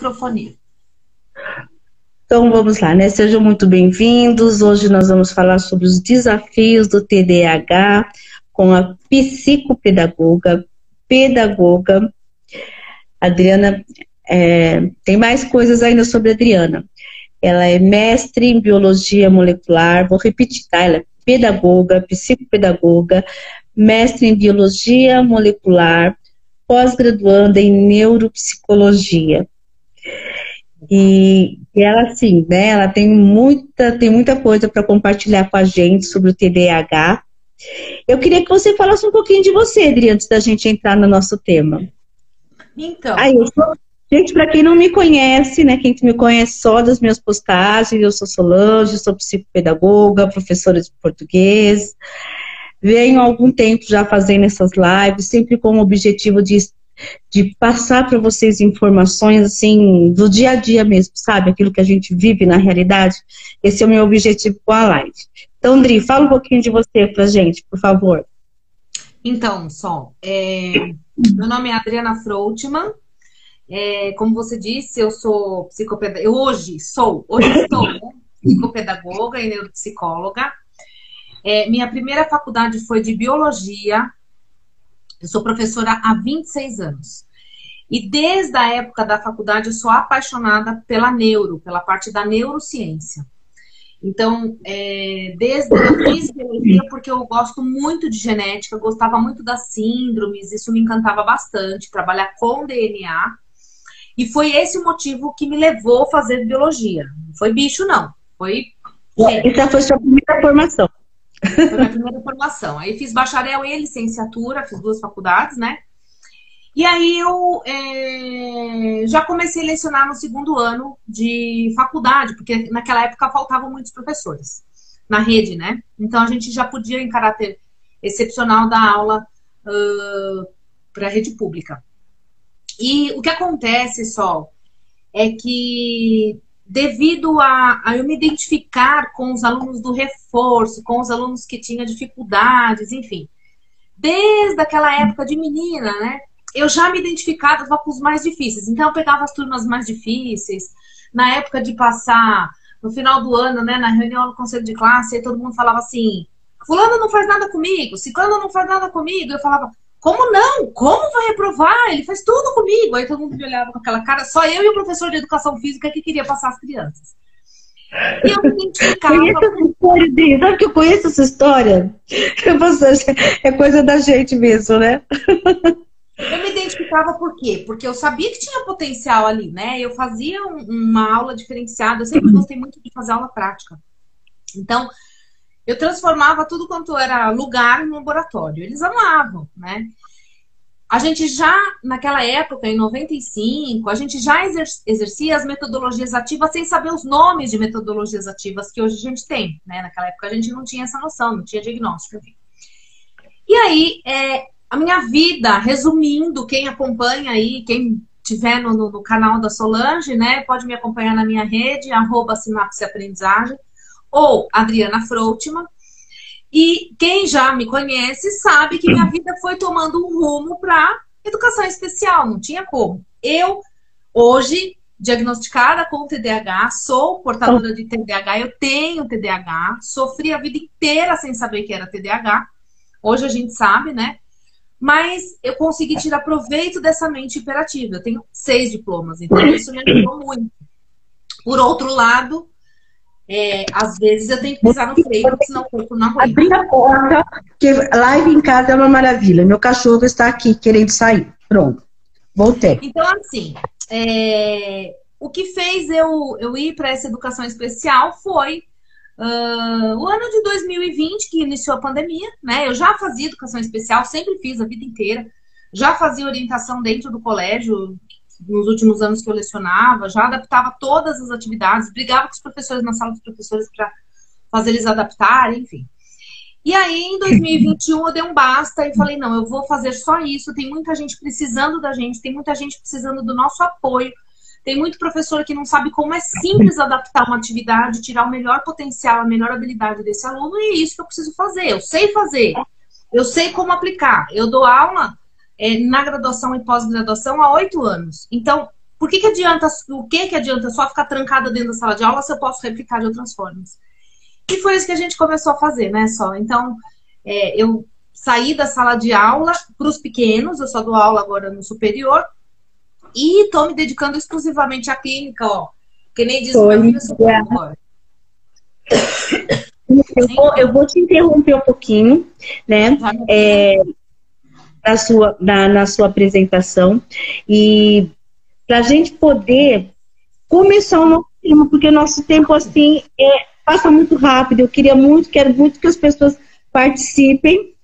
microfonia. Então vamos lá, né? Sejam muito bem-vindos. Hoje nós vamos falar sobre os desafios do TDAH com a psicopedagoga, pedagoga Adriana. Tem mais coisas ainda sobre a Adriana. Ela é mestre em biologia molecular, vou repetir, tá? Ela é pedagoga, psicopedagoga, mestre em biologia molecular, pós-graduanda em neuropsicologia. E ela, assim, né, ela tem muita coisa para compartilhar com a gente sobre o TDAH. Eu queria que você falasse um pouquinho de você, Adri, antes da gente entrar no nosso tema. Então. Gente, para quem não me conhece, né, quem me conhece só das minhas postagens, eu sou Solange, sou psicopedagoga, professora de português. Venho há algum tempo já fazendo essas lives, sempre com o objetivo de passar para vocês informações assim do dia a dia mesmo, sabe? Aquilo que a gente vive na realidade. Esse é o meu objetivo com a live. Então, Andri, fala um pouquinho de você pra gente, por favor. Então, Sol, meu nome é Adriana Froutman. Como você disse, eu sou psicopedagoga. Hoje estou, né? Psicopedagoga e neuropsicóloga. Minha primeira faculdade foi de biologia. Eu sou professora há 26 anos. E desde a época da faculdade eu sou apaixonada pela parte da neurociência. Então, desde eu fiz biologia porque eu gosto muito de genética, gostava muito das síndromes, isso me encantava bastante, trabalhar com DNA. E foi esse o motivo que me levou a fazer biologia. Não foi bicho, não. Essa foi a sua primeira formação. Foi a minha primeira formação. Aí fiz bacharel e licenciatura, fiz 2 faculdades, né? E aí eu já comecei a lecionar no 2º ano de faculdade, porque naquela época faltavam muitos professores na rede, né? Então a gente já podia, em caráter excepcional, dar aula para a rede pública. E o que acontece, Sol, é que devido a eu me identificar com os alunos do reforço, com os alunos que tinham dificuldades, enfim. Desde aquela época de menina, né? Eu já me identificava com os mais difíceis. Então, eu pegava as turmas mais difíceis. Na época de passar, no final do ano, né? Na reunião do conselho de classe, aí todo mundo falava assim, fulano não faz nada comigo, ciclano não faz nada comigo. Eu falava, como não? Como vai reprovar? Ele faz tudo comigo. Aí todo mundo me olhava com aquela cara. Só eu e o professor de educação física que queria passar as crianças. E eu me identificava. Sabe que eu conheço essa história? É coisa da gente mesmo, né? Eu me identificava por quê? Porque eu sabia que tinha potencial ali, né? Eu fazia uma aula diferenciada. Eu sempre gostei muito de fazer aula prática. Então, eu transformava tudo quanto era lugar no laboratório. Eles amavam, né? A gente já, naquela época, em 95, a gente já exercia as metodologias ativas sem saber os nomes de metodologias ativas que hoje a gente tem, né? Naquela época a gente não tinha essa noção, não tinha diagnóstico, enfim. E aí, a minha vida, resumindo, quem acompanha aí, quem tiver no canal da Solange, né? Pode me acompanhar na minha rede, @sinapseaprendizagem, ou Adriana Froutman. E quem já me conhece sabe que minha vida foi tomando um rumo para educação especial, não tinha como. Eu, hoje, diagnosticada com TDAH, sou portadora de TDAH, eu tenho TDAH, sofri a vida inteira sem saber que era TDAH. Hoje a gente sabe, né? Mas eu consegui tirar proveito dessa mente hiperativa. Eu tenho 6 diplomas, então isso me ajudou muito. Por outro lado, às vezes eu tenho que pisar no freio, porque senão o corpo não aguenta. Abrir a porta, porque live em casa é uma maravilha. Meu cachorro está aqui querendo sair. Pronto, voltei. Então, assim, o que fez eu ir para essa educação especial foi o ano de 2020, que iniciou a pandemia, né? Eu já fazia educação especial, sempre fiz a vida inteira. Já fazia orientação dentro do colégio, nos últimos anos que eu lecionava, já adaptava todas as atividades, brigava com os professores na sala dos professores para fazer eles adaptarem, enfim. E aí, em 2021, eu dei um basta e falei, não, eu vou fazer só isso, tem muita gente precisando da gente, tem muita gente precisando do nosso apoio, tem muito professor que não sabe como é simples adaptar uma atividade, tirar o melhor potencial, a melhor habilidade desse aluno, e é isso que eu preciso fazer, eu sei como aplicar, eu dou aula na graduação e pós-graduação há 8 anos. Então, por que que adianta, o que que adianta só ficar trancada dentro da sala de aula se eu posso replicar de outras formas? E foi isso que a gente começou a fazer, né, só. Então, eu saí da sala de aula para os pequenos, eu só dou aula agora no superior, e estou me dedicando exclusivamente à clínica, ó. Que nem diz o meu professor agora. Eu vou te interromper um pouquinho, né? Na sua apresentação, e para a gente poder começar o nosso tema, porque o nosso tempo assim passa muito rápido. Eu quero muito que as pessoas participem,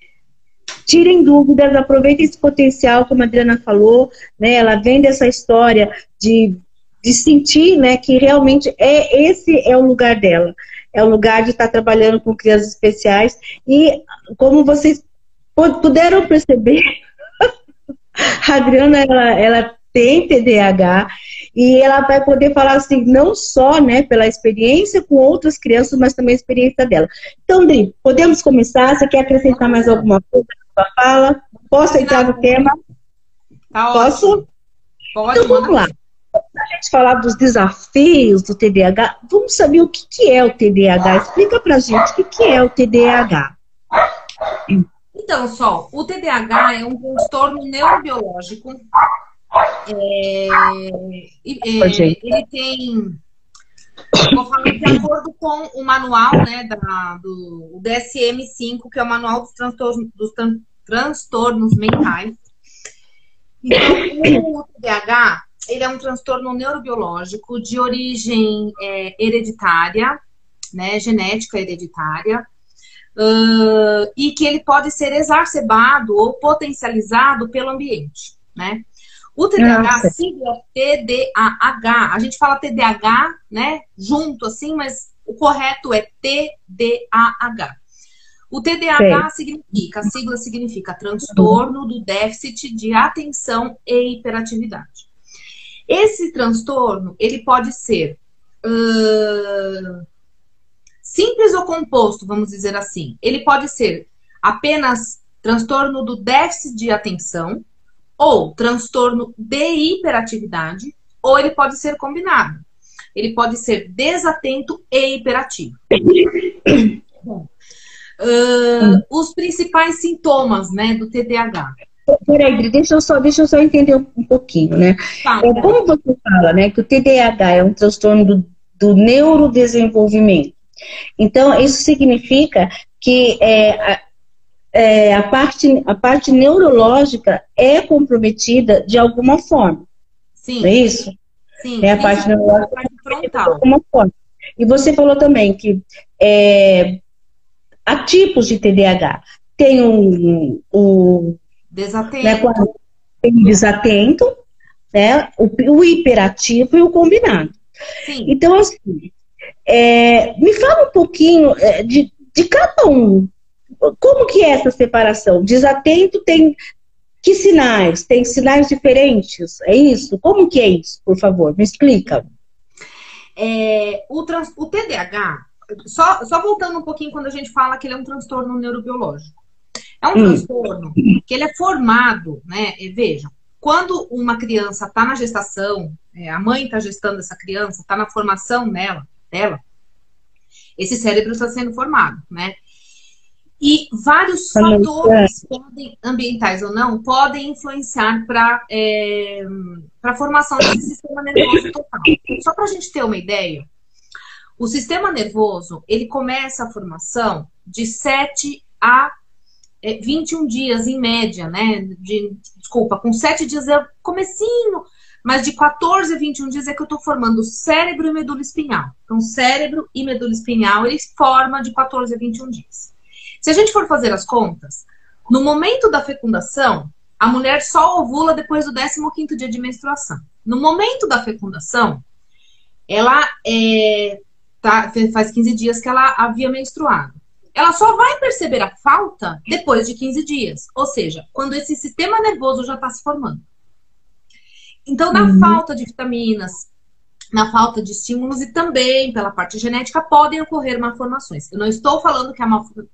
tirem dúvidas, aproveitem esse potencial, como a Adriana falou, né? Ela vem dessa história de sentir, né, que realmente esse é o lugar dela. É o lugar de estar trabalhando com crianças especiais. E como vocês puderam perceber, a Adriana, ela tem TDAH e ela vai poder falar assim, não só, né, pela experiência com outras crianças, mas também a experiência dela. Então, Dri, podemos começar? Você quer acrescentar mais alguma coisa na sua fala? Posso entrar no tema? Tá. Posso? Pode, então, vamos lá. Para a gente falar dos desafios do TDAH, vamos saber o que é o TDAH. Explica pra gente o que é o TDAH. Então, Sol, o TDAH é um transtorno neurobiológico. Ele tem, vou falar de acordo com o manual, né, do DSM-5, que é o Manual dos Transtornos Mentais. Então, o TDAH, ele é um transtorno neurobiológico de origem hereditária, né, genética hereditária, e que ele pode ser exacerbado ou potencializado pelo ambiente, né? O TDAH, a sigla é TDAH. A gente fala TDAH, né, junto assim, mas o correto é TDAH. O TDAH significa, a sigla significa transtorno do déficit de atenção e hiperatividade. Esse transtorno, ele pode ser simples ou composto, vamos dizer assim. Ele pode ser apenas transtorno do déficit de atenção, ou transtorno de hiperatividade, ou ele pode ser combinado. Ele pode ser desatento e hiperativo. Bom, os principais sintomas, né, do TDAH. Peraí, deixa eu só entender um pouquinho, né? Tá, como você fala, né, que o TDAH é um transtorno do neurodesenvolvimento. Então, isso significa que a parte neurológica é comprometida de alguma forma. Sim. Não é isso? Sim. A parte neurológica parte frontal. de alguma forma. E você falou também que há tipos de TDAH. Tem o desatento. Né, tem o desatento, né, o hiperativo e o combinado. Sim. Então, assim, me fala um pouquinho de cada um. Como que é essa separação? Desatento tem que sinais? Tem sinais diferentes? É isso? Como que é isso? Por favor, me explica. O TDAH, só voltando um pouquinho quando a gente fala que ele é um transtorno neurobiológico. É um transtorno que ele é formado, né? Vejam, quando uma criança está na gestação, a mãe está gestando essa criança, está na formação dela, esse cérebro está sendo formado, né? E vários fatores, ambientais ou não, podem influenciar para a formação desse sistema nervoso total. Só para a gente ter uma ideia, o sistema nervoso, ele começa a formação de 7 a 21 dias em média, né? Desculpa, com 7 dias é comecinho, mas de 14 a 21 dias é que eu estou formando cérebro e medula espinhal. Então, cérebro e medula espinhal, eles formam de 14 a 21 dias. Se a gente for fazer as contas, no momento da fecundação, a mulher só ovula depois do 15º dia de menstruação. No momento da fecundação, ela faz 15 dias que ela havia menstruado. Ela só vai perceber a falta depois de 15 dias. Ou seja, quando esse sistema nervoso já está se formando. Então, na falta de vitaminas, na falta de estímulos e também pela parte genética, podem ocorrer malformações. Eu não estou falando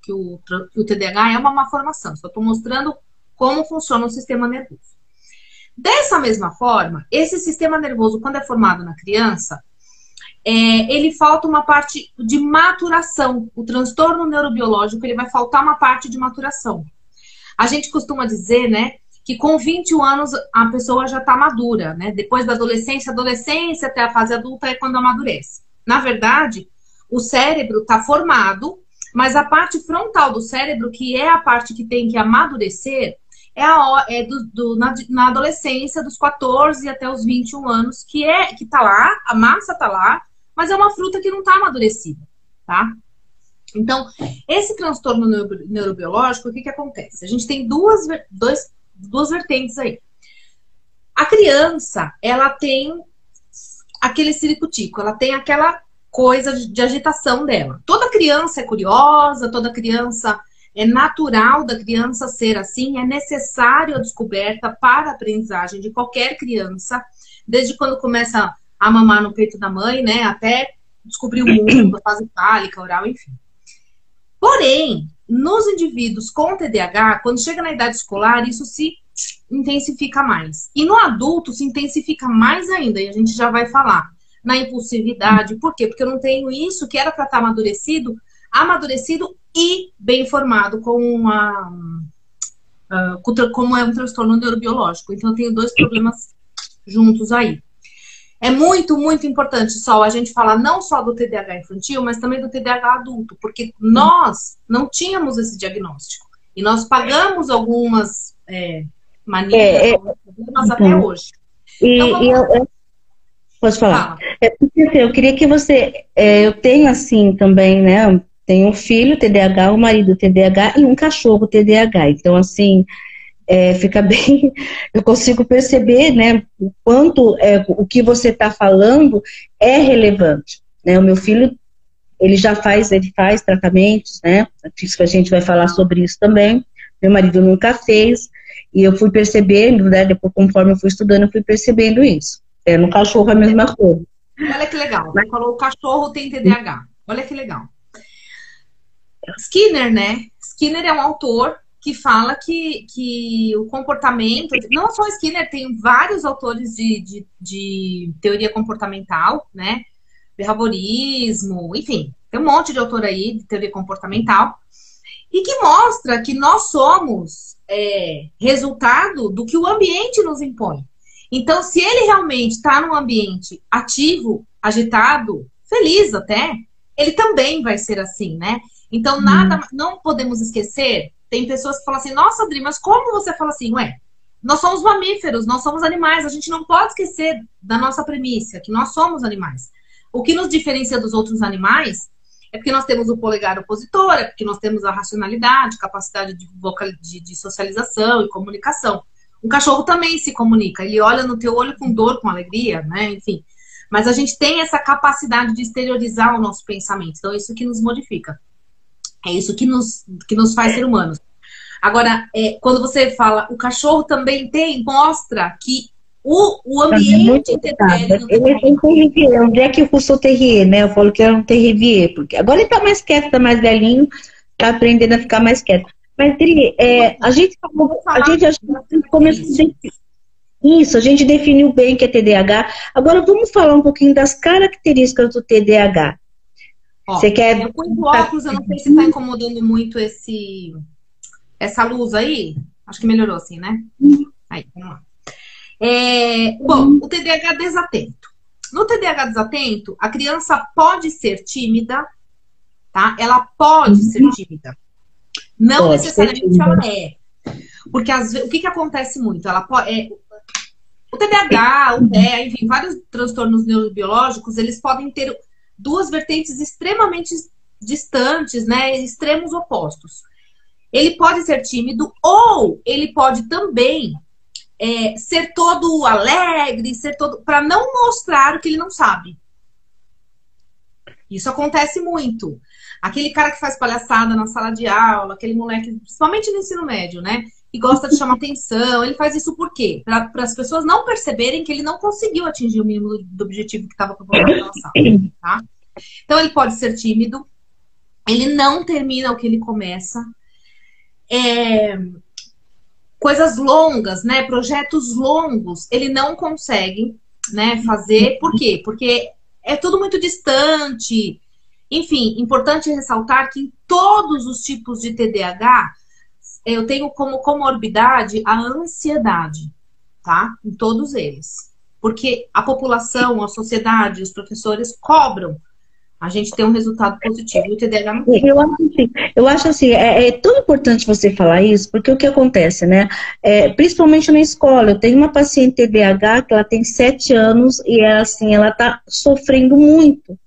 que o TDAH é uma malformação. Só estou mostrando como funciona o sistema nervoso. Dessa mesma forma, esse sistema nervoso, quando é formado na criança, ele falta uma parte de maturação. O transtorno neurobiológico, ele vai faltar uma parte de maturação. A gente costuma dizer, né, que com 21 anos a pessoa já está madura, né? Depois da adolescência até a fase adulta é quando amadurece. Na verdade, o cérebro está formado, mas a parte frontal do cérebro, que é a parte que tem que amadurecer, na adolescência, dos 14 até os 21 anos, que tá lá, a massa tá lá, mas é uma fruta que não está amadurecida, tá? Então, esse transtorno neurobiológico, o que acontece? A gente tem duas vertentes aí. A criança, ela tem aquele ciricutico, ela tem aquela coisa de agitação dela. Toda criança é curiosa, toda criança é natural da criança ser assim, é necessário a descoberta para a aprendizagem de qualquer criança, desde quando começa a mamar no peito da mãe, né, até descobrir o mundo, a fase fálica, oral, enfim. Porém, nos indivíduos com TDAH, quando chega na idade escolar, isso se intensifica mais. E no adulto se intensifica mais ainda, e a gente já vai falar. Na impulsividade, por quê? Porque eu não tenho isso que era para estar amadurecido e bem formado como é um transtorno neurobiológico. Então eu tenho dois problemas juntos aí. É muito, muito importante só a gente falar não só do TDAH infantil, mas também do TDAH adulto, porque nós não tínhamos esse diagnóstico. E nós pagamos algumas manias, alguns problemas até hoje. Então, pode falar. Eu queria que você... eu tenho assim também, né? Tenho um filho TDAH, um marido TDAH e um cachorro TDAH. Então, assim... fica bem, eu consigo perceber, né, o quanto o que você está falando é relevante, né? O meu filho, ele faz tratamentos, né? A gente vai falar sobre isso também. Meu marido nunca fez e eu fui percebendo, né? Depois, conforme eu fui estudando, eu fui percebendo isso. No cachorro a mesma coisa. Olha que legal. Você falou o cachorro tem TDAH. Olha que legal. Skinner, né? Skinner é um autor que fala que o comportamento... Não só Skinner, tem vários autores de teoria comportamental, né? Behaviorismo, enfim. Tem um monte de autor aí de teoria comportamental. E que mostra que nós somos resultado do que o ambiente nos impõe. Então, se ele realmente está num ambiente ativo, agitado, feliz até, ele também vai ser assim, né? Então, não podemos esquecer... Tem pessoas que falam assim, nossa, Adri, mas como você fala assim? Ué, nós somos mamíferos, nós somos animais, a gente não pode esquecer da nossa premissa, que nós somos animais. O que nos diferencia dos outros animais é porque nós temos o polegar opositor, é porque nós temos a racionalidade, capacidade de socialização e comunicação. Um cachorro também se comunica, ele olha no teu olho com dor, com alegria, né? Enfim. Mas a gente tem essa capacidade de exteriorizar o nosso pensamento, então é isso que nos modifica. É isso que nos faz ser humanos. Agora, quando você fala, o cachorro também mostra que o ambiente interfere no ele tem terrier. Onde é que o Rousseau Terrier, né? Eu falo que era um terrier, porque agora ele tá mais quieto, tá mais velhinho, tá aprendendo a ficar mais quieto. Mas ele, a gente começou isso, a gente definiu bem que é TDAH. Agora vamos falar um pouquinho das características do TDAH. Ó, você quer... Eu pus o óculos, eu não sei se está incomodando muito essa luz aí. Acho que melhorou assim, né? Aí, vamos lá. Bom, o TDAH desatento. No TDAH desatento, a criança pode ser tímida, tá? Ela pode ser tímida. Não pode necessariamente ela é. Porque às vezes, o que acontece muito? O TDAH, o TEA, enfim, vários transtornos neurobiológicos, eles podem ter duas vertentes extremamente distantes, né? Extremos opostos. Ele pode ser tímido ou ele pode também ser todo alegre, ser todo para não mostrar o que ele não sabe. Isso acontece muito. Aquele cara que faz palhaçada na sala de aula, aquele moleque, principalmente no ensino médio, né? E gosta de chamar atenção. Ele faz isso por quê? Para as pessoas não perceberem que ele não conseguiu atingir o mínimo do objetivo que estava proposto naquela sala, tá? Então, ele pode ser tímido. Ele não termina o que ele começa. coisas longas, né? Projetos longos, ele não consegue, né, fazer. Por quê? Porque é tudo muito distante. Enfim, importante ressaltar que em todos os tipos de TDAH, eu tenho como comorbidade a ansiedade, tá? Em todos eles. Porque a população, a sociedade, os professores cobram a gente ter um resultado positivo. E o TDAH não tem. Eu acho assim, é tão importante você falar isso, porque o que acontece, né? Principalmente na escola, eu tenho uma paciente TDAH que ela tem 7 anos e ela tá sofrendo muito,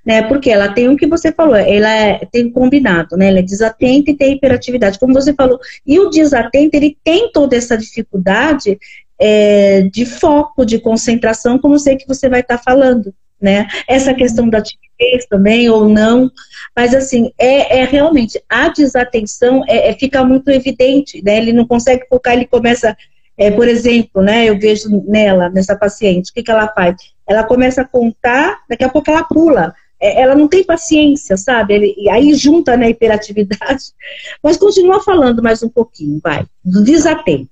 né? Porque ela tem o que você falou, tem um combinado, né? Ela é desatenta e tem hiperatividade, como você falou. E o desatento, ele tem toda essa dificuldade de foco, de concentração, como eu sei que você vai estar falando, né? Essa questão da timidez também, ou não. Mas, assim, realmente, a desatenção fica muito evidente, né? Ele não consegue focar, ele começa... por exemplo, né, eu vejo nessa paciente, o que ela faz? Ela começa a contar, daqui a pouco ela pula. Ela não tem paciência, sabe? E aí junta na hiperatividade. Mas continua falando mais um pouquinho, vai. Do desatento.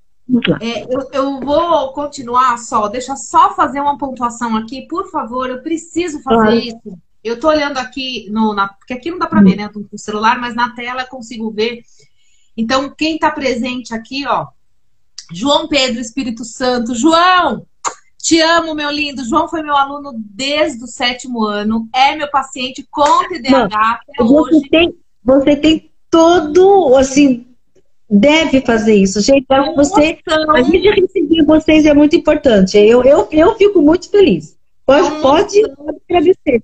Eu vou continuar deixa só fazer uma pontuação aqui, por favor, eu preciso fazer isso. Eu tô olhando aqui, porque aqui não dá pra ver, né, do celular, mas na tela eu consigo ver. Então, quem tá presente aqui, ó, João Pedro, Espírito Santo. João, te amo, meu lindo. João foi meu aluno desde o 7º ano, é meu paciente com TDAH até hoje. Você tem todo, assim... Deve fazer isso, gente. A gente receber vocês é muito importante. Eu fico muito feliz. Pode agradecer.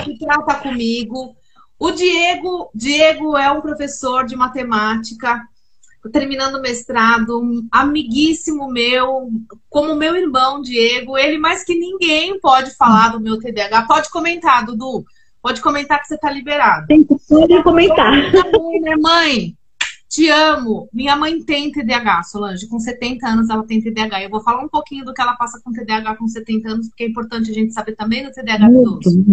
Se trata comigo. O Diego é um professor de matemática, terminando o mestrado, um amiguíssimo meu, como meu irmão Diego. Ele mais que ninguém pode falar do meu TDAH. Pode comentar, Dudu. Pode comentar que você está liberado. Pode comentar. Minha mãe. Te amo. Minha mãe tem TDAH, Solange. Com 70 anos ela tem TDAH. Eu vou falar um pouquinho do que ela passa com TDAH com 70 anos, porque é importante a gente saber também do TDAH idoso.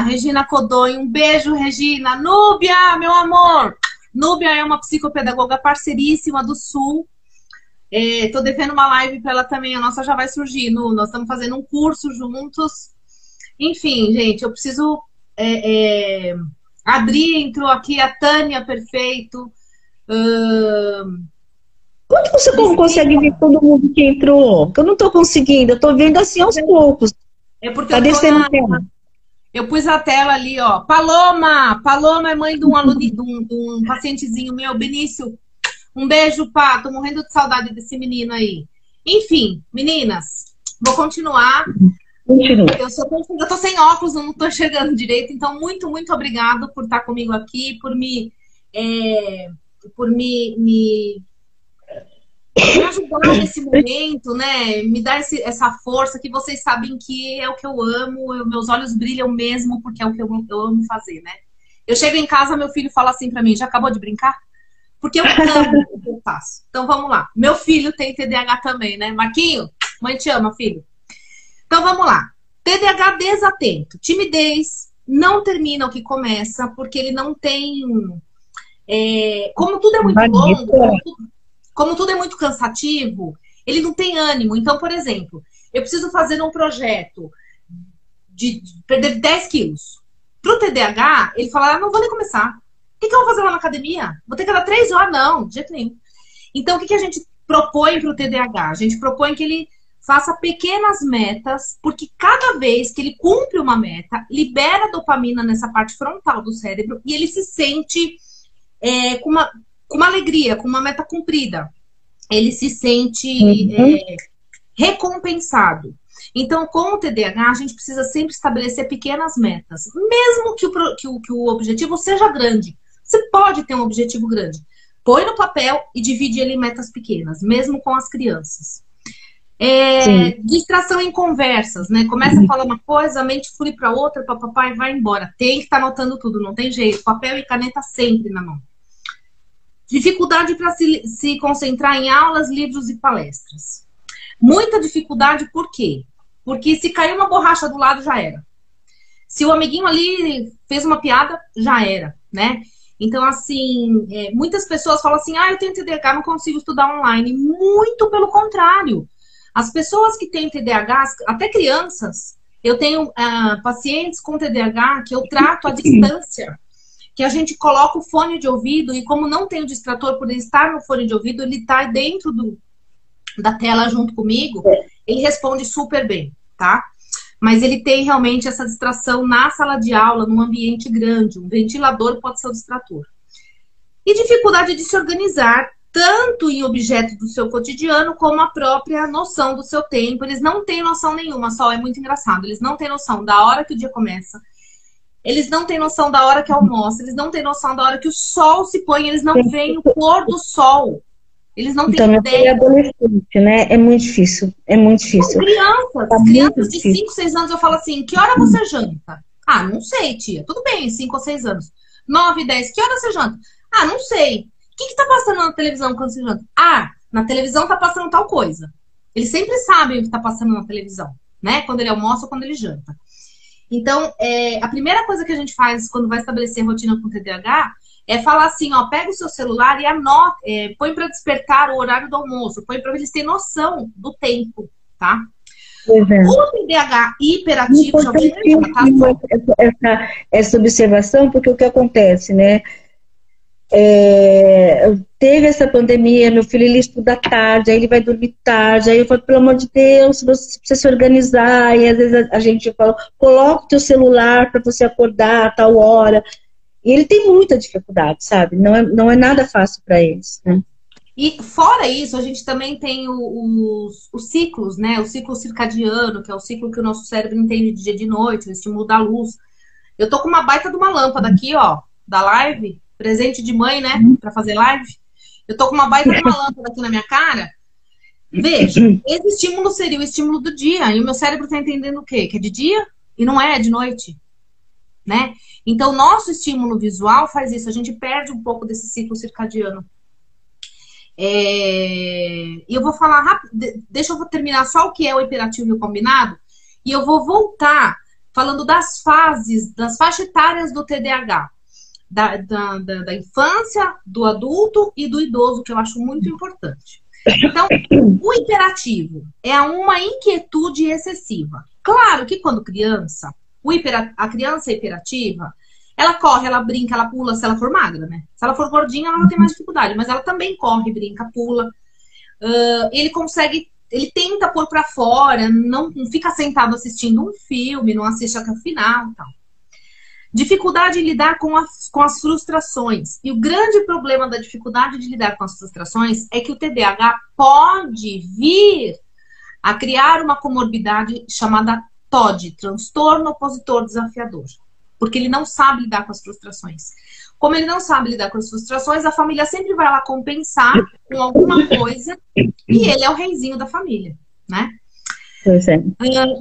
Regina Codonho. Um beijo, Regina. Núbia, meu amor. Núbia é uma psicopedagoga parceiríssima do Sul. Tô devendo uma live para ela também. A nossa já vai surgir. Nós estamos fazendo um curso juntos. Enfim, gente, eu preciso... A Adri entrou aqui, a Tânia, perfeito. Quanto você consegue ver todo mundo que entrou? Que eu não estou conseguindo, eu estou vendo assim aos poucos. É porque eu pus a tela ali, ó. Paloma é mãe de um aluno, de um pacientezinho meu, Benício. Um beijo, pá. Tô morrendo de saudade desse menino aí. Enfim, meninas, vou continuar. Eu tô sem óculos, não tô enxergando direito, então muito, muito obrigado por estar comigo aqui, por me ajudar nesse momento, né? Me dar essa força que vocês sabem que é o que eu amo, meus olhos brilham mesmo porque é o que eu amo fazer, né? Eu chego em casa, meu filho fala assim pra mim, já acabou de brincar? Porque eu amo o que eu faço. Então vamos lá. Meu filho tem TDAH também, né? Marquinho, mãe te ama, filho. Então vamos lá. TDAH desatento. Timidez, não termina o que começa, porque ele não tem... como tudo é muito longo, como tudo é muito cansativo, ele não tem ânimo. Então, por exemplo, eu preciso fazer um projeto de perder 10 quilos. Pro TDAH, ele fala, não vou nem começar. O que eu vou fazer lá na academia? Vou ter que dar 3 horas? Não, de jeito nenhum. Então, o que a gente propõe pro TDAH? A gente propõe que ele faça pequenas metas, porque cada vez que ele cumpre uma meta, libera dopamina nessa parte frontal do cérebro e ele se sente com uma alegria, com uma meta cumprida. Ele se sente recompensado. Então, com o TDAH, a gente precisa sempre estabelecer pequenas metas. Mesmo que o objetivo seja grande. Você pode ter um objetivo grande. Põe no papel e divide ele em metas pequenas, mesmo com as crianças. Distração em conversas, né? Começa a falar uma coisa, a mente flui para outra, papapá, e vai embora. Tem que estar anotando tudo, não tem jeito. Papel e caneta sempre na mão. Dificuldade para se concentrar em aulas, livros e palestras. Muita dificuldade, por quê? Porque se cair uma borracha do lado, já era. Se o amiguinho ali fez uma piada, já era, né? Então, assim, muitas pessoas falam assim, eu tenho TDAH, não consigo estudar online. Muito pelo contrário. As pessoas que têm TDAH, até crianças, eu tenho pacientes com TDAH que eu trato à distância, que a gente coloca o fone de ouvido e como não tem o distrator por ele estar no fone de ouvido, ele está dentro da tela junto comigo, ele responde super bem, tá? Mas ele tem realmente essa distração na sala de aula, num ambiente grande. Um ventilador pode ser o distrator. E dificuldade de se organizar, tanto em objetos do seu cotidiano, como a própria noção do seu tempo. Eles não têm noção nenhuma, só é muito engraçado. Eles não têm noção da hora que o dia começa. Eles não têm noção da hora que almoça. Eles não têm noção da hora que o sol se põe. Eles não veem o pôr do sol. Eles não têm ideia. É adolescente, né? É muito difícil. É muito difícil. Crianças de 5, 6 anos, eu falo assim, que hora você janta? Não sei, tia. Tudo bem, 5 ou 6 anos. 9, 10, que hora você janta? Não sei. O que tá passando na televisão quando você janta? Na televisão tá passando tal coisa. Eles sempre sabem o que tá passando na televisão, né? Quando ele almoça ou quando ele janta. Então, a primeira coisa que a gente faz quando vai estabelecer rotina com TDAH é falar assim, pega o seu celular e anota, põe para despertar o horário do almoço, põe para eles terem noção do tempo, tá? O TDAH hiperativo já vai essa observação, porque o que acontece, né? Teve essa pandemia, meu filho ele estuda tarde, aí ele vai dormir tarde, aí eu falo, pelo amor de Deus, você precisa se organizar, e às vezes a gente fala, coloca o teu celular para você acordar a tal hora. E ele tem muita dificuldade, sabe? Não é nada fácil para eles, né? E fora isso, a gente também tem os ciclos, né? O ciclo circadiano, que é o ciclo que o nosso cérebro entende de dia e de noite, o estímulo da luz. Eu tô com uma baita de uma lâmpada aqui, da live, presente de mãe, né? Pra fazer live. Eu tô com uma baita de uma lâmpada aqui na minha cara. Veja, esse estímulo seria o estímulo do dia. E o meu cérebro tá entendendo o quê? Que é de dia e não é de noite. Né? Então, nosso estímulo visual faz isso, a gente perde um pouco desse ciclo circadiano. E eu vou falar rápido, deixa eu terminar só o que é o hiperativo e o combinado, e eu vou voltar falando das fases, das faixas etárias do TDAH, da infância, do adulto e do idoso, que eu acho muito importante. Então, o hiperativo é uma inquietude excessiva. Claro que quando criança, a criança hiperativa, ela corre, ela brinca, ela pula se ela for magra, né? Se ela for gordinha, ela não tem mais dificuldade, mas ela também corre, brinca, pula. Ele tenta pôr pra fora, não fica sentado assistindo um filme, não assiste até o final e tal. Dificuldade em lidar com as frustrações. E o grande problema da dificuldade de lidar com as frustrações é que o TDAH pode vir a criar uma comorbidade chamada TOD, transtorno opositor desafiador, porque ele não sabe lidar com as frustrações. Como ele não sabe lidar com as frustrações, a família sempre vai lá compensar com alguma coisa e ele é o reizinho da família, né?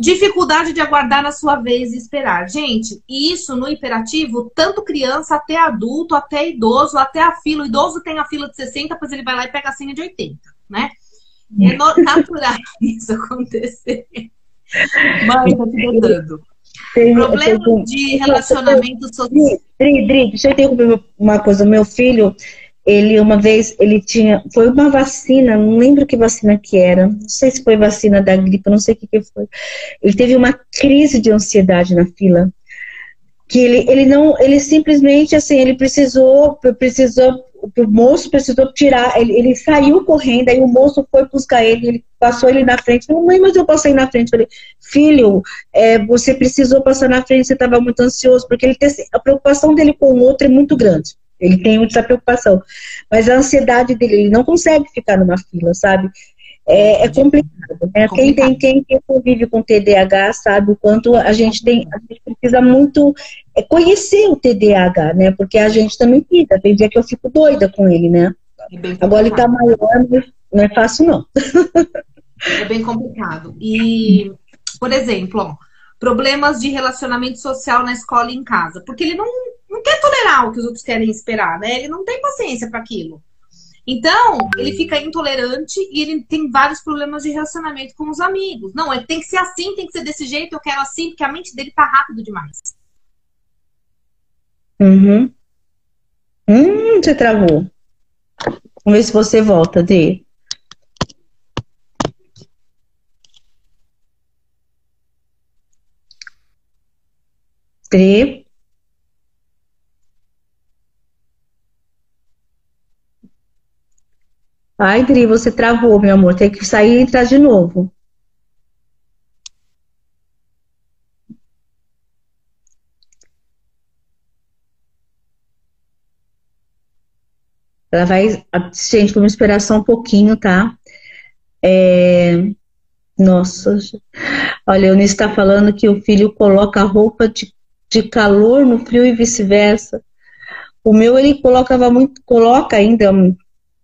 Dificuldade de aguardar a sua vez e esperar. Gente, isso no hiperativo, tanto criança até adulto, até idoso, até a fila. O idoso tem a fila de 60, depois ele vai lá e pega a senha de 80, né? É natural isso acontecer. Mãe, tá te botando. Problema de relacionamento social. Dri, deixa eu interromper uma coisa. Meu filho, ele uma vez, foi uma vacina, não lembro que vacina que era, não sei se foi vacina da gripe, não sei o que foi. Ele teve uma crise de ansiedade na fila. Que ele simplesmente, assim, ele precisou, o moço precisou tirar, ele saiu correndo, aí o moço foi buscar ele passou ele na frente, falou, mãe, mas eu passei na frente, falei, filho, você precisou passar na frente, você estava muito ansioso, porque a preocupação dele com o outro é muito grande, ele tem essa preocupação, mas a ansiedade dele, ele não consegue ficar numa fila, sabe? É complicado, né? Quem convive com TDAH sabe o quanto a gente precisa muito conhecer o TDAH, né? Porque a gente também fica, tem dia que eu fico doida com ele, né? Agora ele tá maior, mas não é fácil não. É bem complicado. E, por exemplo, problemas de relacionamento social na escola e em casa, porque ele não quer tolerar o que os outros querem esperar, né? Ele não tem paciência para aquilo. Então, ele fica intolerante e ele tem vários problemas de relacionamento com os amigos. Não, ele tem que ser assim, tem que ser desse jeito, eu quero assim, porque a mente dele tá rápido demais. Uhum. Você travou. Vamos ver se você volta, Dê. Dê. Ai, Dri, você travou, meu amor. Tem que sair e entrar de novo. Ela vai... Gente, vamos esperar só um pouquinho, tá? Nossa, olha, a Eunice está falando que o filho coloca roupa de calor no frio e vice-versa. O meu, ele colocava muito, coloca ainda,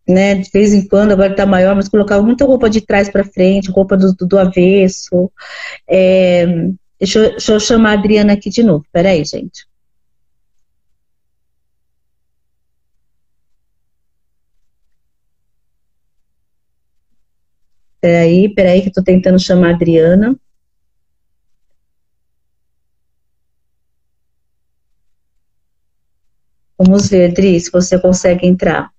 né, de vez em quando, agora tá maior, mas colocava muita roupa de trás para frente, roupa do avesso. É, deixa eu chamar a Adriana aqui de novo, peraí, gente. Peraí, que eu tô tentando chamar a Adriana. Vamos ver, Adri, se você consegue entrar.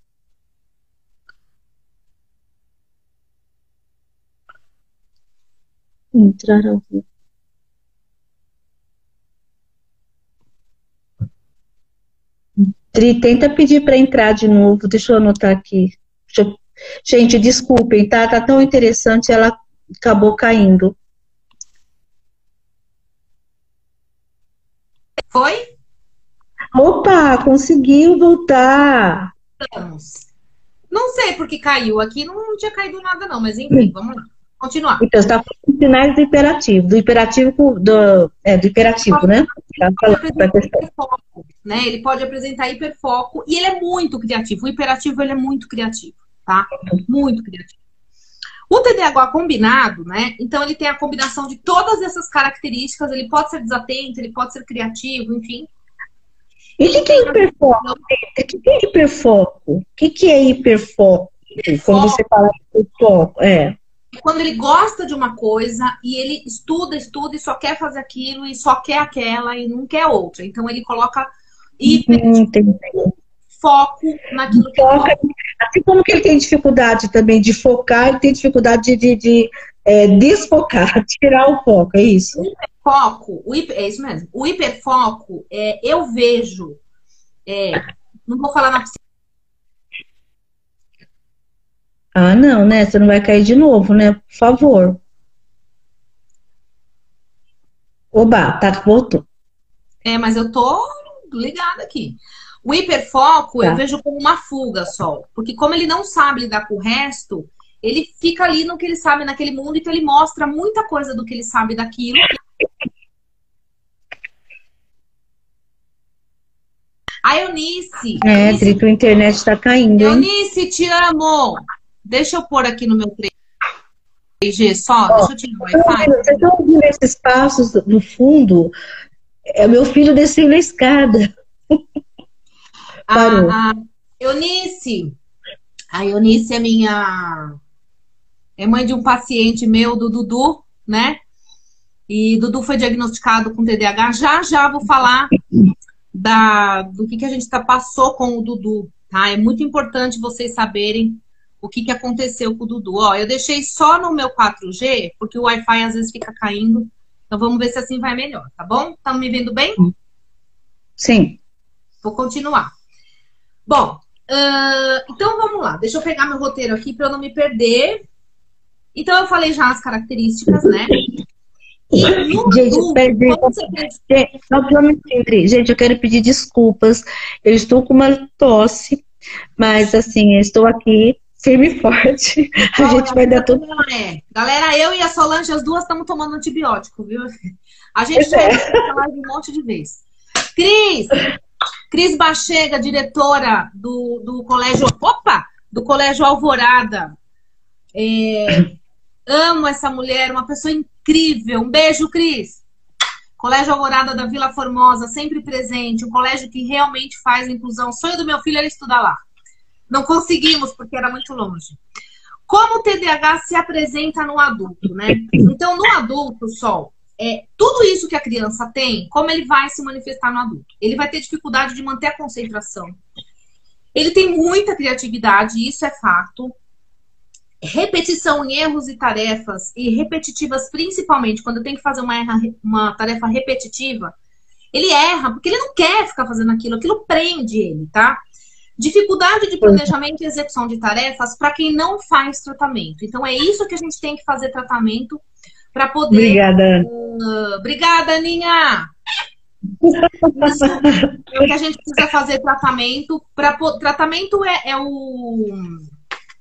Entrar ao vivo. Adri, tenta pedir para entrar de novo. Deixa eu anotar aqui. Gente, desculpem, tá? Tá tão interessante, ela acabou caindo. Foi? Opa, conseguiu voltar. Não sei por que caiu. Aqui não tinha caído nada, não. Mas enfim, vamos lá. Continuar. Então, você está falando sinais do imperativo. Do imperativo, do imperativo, né? Hiperfoco, né? Ele pode apresentar hiperfoco e ele é muito criativo. O hiperativo, ele é muito criativo, tá? Muito criativo. O TDAH combinado, né? Então, ele tem a combinação de todas essas características. Ele pode ser desatento, ele pode ser criativo, enfim. E o que é hiperfoco? O que é hiperfoco? O que é hiperfoco? Quando você fala hiperfoco, quando ele gosta de uma coisa e ele estuda e só quer fazer aquilo e só quer aquela e não quer outra. Então ele coloca foco naquilo que ele gosta. Assim como que ele tem dificuldade também de focar, ele tem dificuldade de desfocar, tirar o foco, é isso? O hiperfoco, é isso mesmo. O hiperfoco, eu vejo, não vou falar na psicologia. Ah, não, né? Você não vai cair de novo, né? Por favor. Oba, tá, voltou. Mas eu tô ligada aqui. O hiperfoco eu vejo como uma fuga só. Porque como ele não sabe lidar com o resto, ele fica ali no que ele sabe naquele mundo, então ele mostra muita coisa do que ele sabe daquilo. A Eunice... Eunice, tua internet tá caindo, hein? Eunice, te amo! Deixa eu pôr aqui no meu 3G só. Deixa eu tirar o Wi-Fi. Vocês estão ouvindo esses passos no fundo? É o meu filho descendo a escada. Eunice. A Eunice é mãe de um paciente meu, do Dudu, né? E Dudu foi diagnosticado com TDAH. Já vou falar do que a gente passou com o Dudu, tá? É muito importante vocês saberem o que aconteceu com o Dudu. Ó, eu deixei só no meu 4G, porque o Wi-Fi às vezes fica caindo. Então vamos ver se assim vai melhor, tá bom? Estão me vendo bem? Sim. Vou continuar. Bom, então vamos lá. Deixa eu pegar meu roteiro aqui para eu não me perder. Então eu falei já as características, né? E no gente, eu quero pedir desculpas. Eu estou com uma tosse, mas assim, eu estou aqui firme e forte. A gente vai dar tudo. Galera, eu e a Solange, as duas estamos tomando antibiótico, viu? A gente vai falar de um monte de vez. Cris Bachega, diretora do Colégio... Opa! Do Colégio Alvorada. Amo essa mulher, uma pessoa incrível. Um beijo, Cris. Colégio Alvorada da Vila Formosa, sempre presente. Um colégio que realmente faz inclusão. O sonho do meu filho era estudar lá. Não conseguimos, porque era muito longe. Como o TDAH se apresenta no adulto, né? Então, no adulto, Sol, tudo isso que a criança tem, como ele vai se manifestar no adulto? Ele vai ter dificuldade de manter a concentração. Ele tem muita criatividade, isso é fato. Repetição em erros e tarefas, e repetitivas principalmente, quando tem que fazer uma tarefa repetitiva, ele erra, porque ele não quer ficar fazendo aquilo prende ele, tá? Dificuldade de planejamento e execução de tarefas para quem não faz tratamento. Então, é isso que a gente tem que fazer tratamento para poder... Obrigada. Obrigada, Aninha! Isso é o que a gente precisa fazer tratamento. Tratamento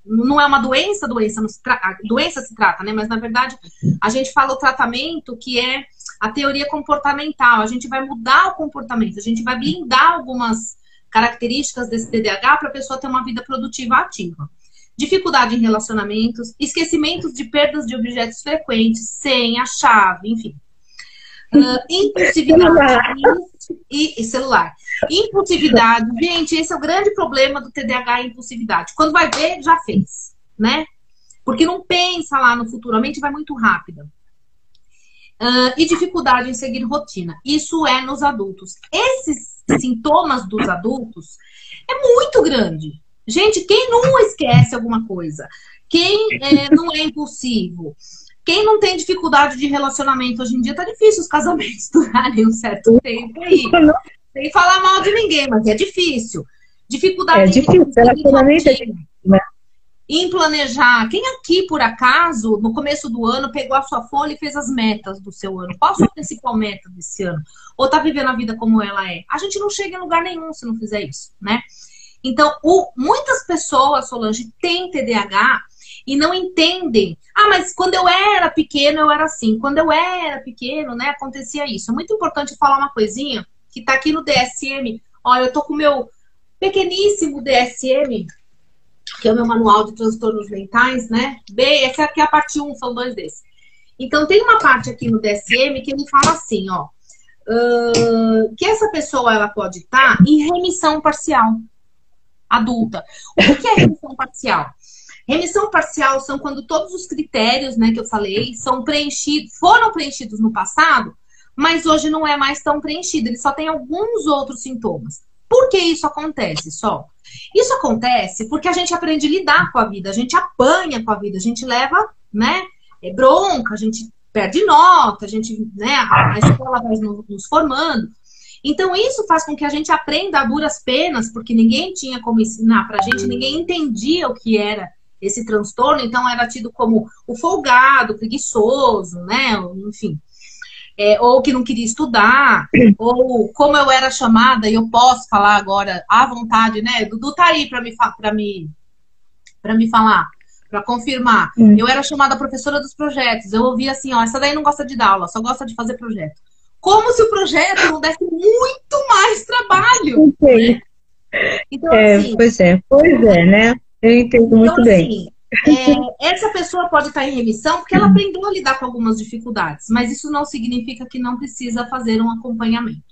não é uma doença se trata, né? Mas, na verdade, a gente fala o tratamento que é a teoria comportamental. A gente vai mudar o comportamento, a gente vai blindar algumas características desse TDAH para a pessoa ter uma vida produtiva ativa. Dificuldade em relacionamentos, esquecimentos de perdas de objetos frequentes, senha, chave, enfim. Impulsividade e celular. Impulsividade, gente, esse é o grande problema do TDAH, a impulsividade. Quando vai ver, já fez, né? Porque não pensa lá no futuro, a mente vai muito rápida. E dificuldade em seguir rotina. Isso é nos adultos. Esses sintomas dos adultos é muito grande. Gente, quem não esquece alguma coisa? Quem não é impulsivo? Quem não tem dificuldade de relacionamento? Hoje em dia tá difícil os casamentos durarem um certo tempo aí. Sem falar mal de ninguém, mas é difícil. Dificuldade em planejar. Quem aqui, por acaso, no começo do ano, pegou a sua folha e fez as metas do seu ano? Qual a sua principal meta desse ano? Ou tá vivendo a vida como ela é? A gente não chega em lugar nenhum se não fizer isso, né? Então, muitas pessoas, Solange, têm TDAH e não entendem. Ah, mas quando eu era pequeno, eu era assim. Quando eu era pequeno, né, acontecia isso. É muito importante falar uma coisinha que tá aqui no DSM. Olha, eu tô com o meu pequeníssimo DSM, que é o meu manual de transtornos mentais, né? Essa aqui é a parte 1, são 2 desses. Então, tem uma parte aqui no DSM que ele fala assim, ó, que essa pessoa, ela pode estar em remissão parcial adulta. O que é remissão parcial? Remissão parcial são quando todos os critérios, né, que eu falei, foram preenchidos no passado, mas hoje não é mais tão preenchido. Ele só tem alguns outros sintomas. Por que isso acontece, Sol? Isso acontece porque a gente aprende a lidar com a vida, a gente apanha com a vida, a gente leva, né, bronca, a gente perde nota, a gente, né, a escola vai nos formando. Então, isso faz com que a gente aprenda a duras penas, porque ninguém tinha como ensinar pra gente, ninguém entendia o que era esse transtorno, então era tido como o folgado, o preguiçoso, né, enfim. Ou que não queria estudar, ou como eu era chamada, e eu posso falar agora à vontade, né? Dudu tá aí pra me falar, pra confirmar. Eu era chamada professora dos projetos. Eu ouvia assim, ó, essa daí não gosta de dar aula, só gosta de fazer projeto. Como se o projeto não desse muito mais trabalho. Né? Então, assim, pois é, né? Eu entendo muito bem. Essa pessoa pode estar em remissão porque ela aprendeu a lidar com algumas dificuldades, mas isso não significa que não precisa fazer um acompanhamento.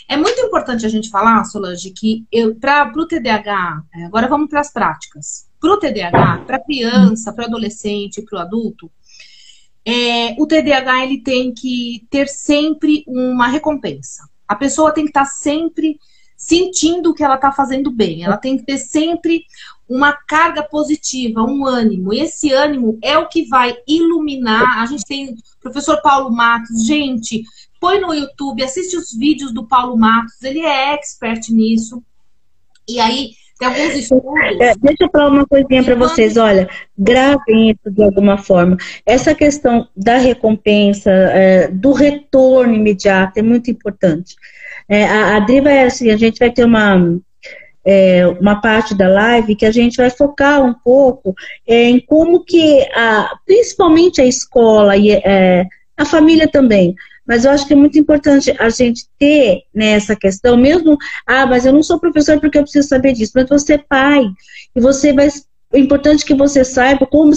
É muito importante a gente falar, Solange, que para o TDAH, agora vamos para as práticas. Para o TDAH, para a criança, para o adolescente, para o adulto, o TDAH ele tem que ter sempre uma recompensa. A pessoa tem que estar sempre sentindo que ela está fazendo bem. Ela tem que ter sempre uma carga positiva, um ânimo. E esse ânimo é o que vai iluminar. A gente tem o professor Paulo Matos. Gente, põe no YouTube, assiste os vídeos do Paulo Matos. Ele é expert nisso. E aí, tem alguns estudos... deixa eu falar uma coisinha para vocês. Olha, gravem isso de alguma forma. Essa questão da recompensa, do retorno imediato, é muito importante. A Adri vai assim, a gente vai ter uma parte da live que a gente vai focar um pouco em como que, principalmente a escola e a família também, mas eu acho que é muito importante a gente ter, né, essa questão, mesmo, mas eu não sou professor porque eu preciso saber disso, mas você é pai, e você vai... É importante que você saiba como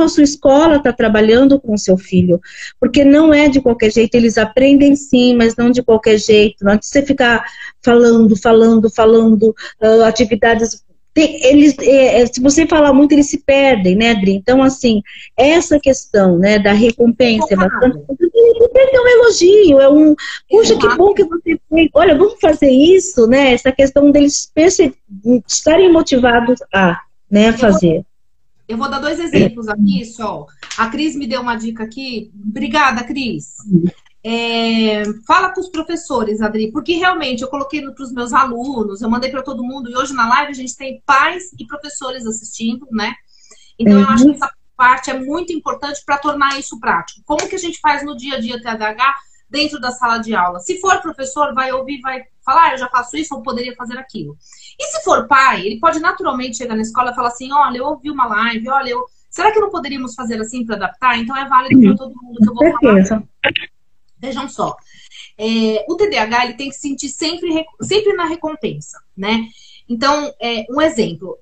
a sua escola está trabalhando com o seu filho. Porque não é de qualquer jeito, eles aprendem sim, mas não de qualquer jeito. Não é de você ficar falando, atividades se você falar muito, eles se perdem, né, Adri? Então, assim, essa questão, né, da recompensa é bastante... É um elogio, puxa, que bom que você fez, olha, vamos fazer isso, né? Essa questão deles estarem motivados a, né, fazer. Eu vou dar 2 exemplos aqui só. A Cris me deu uma dica aqui. Obrigada, Cris. Fala com os professores, Adri, porque realmente eu coloquei para os meus alunos, eu mandei para todo mundo, e hoje na live a gente tem pais e professores assistindo, né? Então eu acho que essa parte é muito importante para tornar isso prático. Como que a gente faz no dia a dia TDAH dentro da sala de aula? Se for professor, vai ouvir, vai falar, eu já faço isso, ou poderia fazer aquilo. E se for pai, ele pode naturalmente chegar na escola e falar assim, olha, eu ouvi uma live, olha, será que não poderíamos fazer assim para adaptar? Então é válido para todo mundo que eu vou falar. Vejam só, o TDAH ele tem que se sentir sempre na recompensa, né? Então, um exemplo,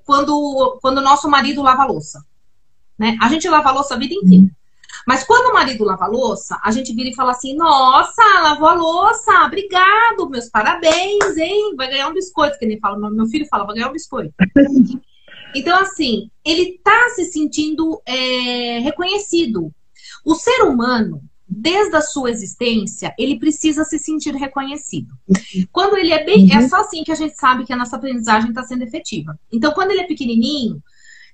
quando o nosso marido lava a louça, né? A gente lava a louça a vida inteira. Mas quando o marido lava a louça, a gente vira e fala assim, nossa, lavou a louça, obrigado, meus parabéns, hein? Vai ganhar um biscoito, que nem fala, meu filho fala, vai ganhar um biscoito. Então, assim, ele tá se sentindo reconhecido. O ser humano, desde a sua existência, ele precisa se sentir reconhecido. Quando ele é só assim que a gente sabe que a nossa aprendizagem está sendo efetiva. Então, quando ele é pequenininho,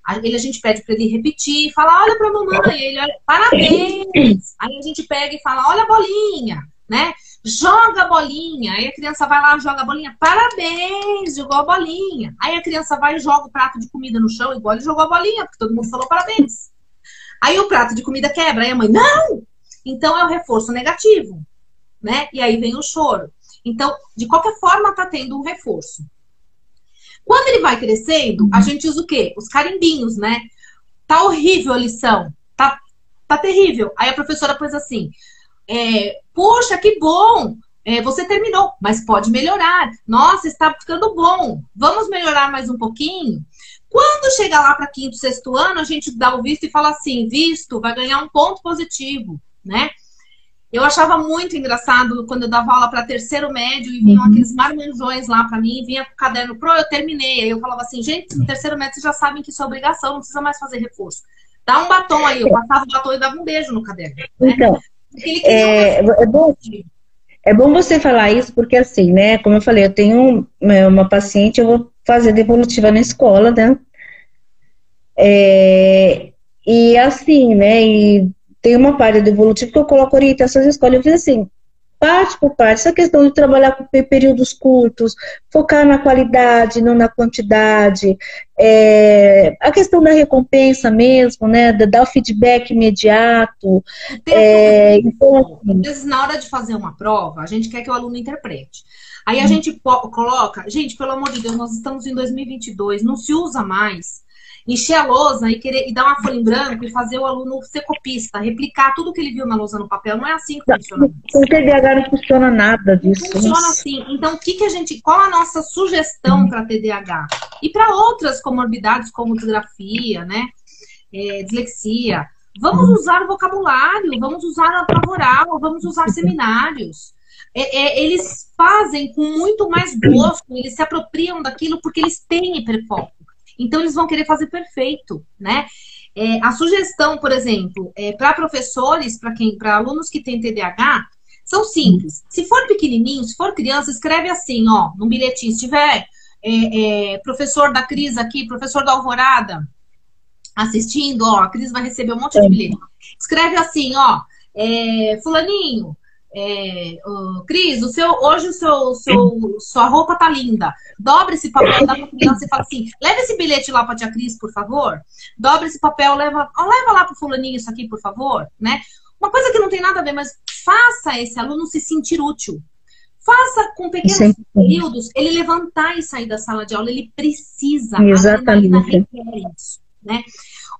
a gente pede para ele repetir, fala, olha para a mamãe, ele olha, parabéns. Aí a gente pega e fala, olha a bolinha, né? Joga a bolinha. Aí a criança vai lá, joga a bolinha, parabéns, jogou a bolinha. Aí a criança vai e joga o prato de comida no chão, igual ele jogou a bolinha, porque todo mundo falou parabéns. Aí o prato de comida quebra, aí a mãe, não! Então é o reforço negativo, né? E aí vem o choro. Então, de qualquer forma, tá tendo um reforço. Quando ele vai crescendo, a gente usa o quê? Os carimbinhos, né? Tá horrível a lição. Tá terrível. Aí a professora pôs assim, poxa, que bom! Você terminou, mas pode melhorar. Nossa, está ficando bom. Vamos melhorar mais um pouquinho? Quando chega lá para 5º, 6º ano, a gente dá o visto e fala assim, visto, vai ganhar um ponto positivo, né? Eu achava muito engraçado quando eu dava aula para 3º médio e vinham aqueles marmanjões lá para mim, vinha com o caderno eu terminei. Aí eu falava assim, gente, no 3º médio vocês já sabem que isso é obrigação, não precisa mais fazer reforço. Dá um batom aí, eu passava o batom e dava um beijo no caderno. Né? Então, é bom você falar isso, porque assim, né, como eu falei, eu tenho uma paciente, eu vou fazer devolutiva na escola, né? E assim, né, e tem uma parte devolutiva que eu coloco orientações na escola. Eu fiz assim, parte por parte, essa questão de trabalhar com períodos curtos, focar na qualidade, não na quantidade, a questão da recompensa mesmo, né, dar o feedback imediato. Então, às vezes, na hora de fazer uma prova, a gente quer que o aluno interprete. Aí a gente coloca, gente, pelo amor de Deus, nós estamos em 2022, não se usa mais encher a lousa e dar uma folha em branco e fazer o aluno ser copista, replicar tudo que ele viu na lousa no papel. Não é assim que funciona. Com o TDAH não funciona nada disso. Não funciona assim. Então, qual a nossa sugestão para TDAH? E para outras comorbidades, como disgrafia, né? Dislexia. Vamos usar o vocabulário, vamos usar a prova oral, vamos usar seminários. Eles fazem com muito mais gosto, eles se apropriam daquilo porque eles têm hiperfoco. Então, eles vão querer fazer perfeito, né? A sugestão, por exemplo, para professores, para alunos que têm TDAH, são simples. Se for pequenininho, se for criança, escreve assim, ó, num bilhetinho. Se tiver professor da Cris aqui, professor da Alvorada assistindo, ó, a Cris vai receber um monte de bilhete. Escreve assim, ó, fulaninho, Cris, hoje sua roupa tá linda. Dobra esse papel, dá pra criança e fala assim, leva esse bilhete lá pra tia Cris, por favor. Dobra esse papel, leva lá pro fulaninho isso aqui, por favor, né? Uma coisa que não tem nada a ver, mas faça esse aluno se sentir útil. Faça com pequenos períodos, ele levantar e sair da sala de aula, ele precisa. Exatamente. Isso, né?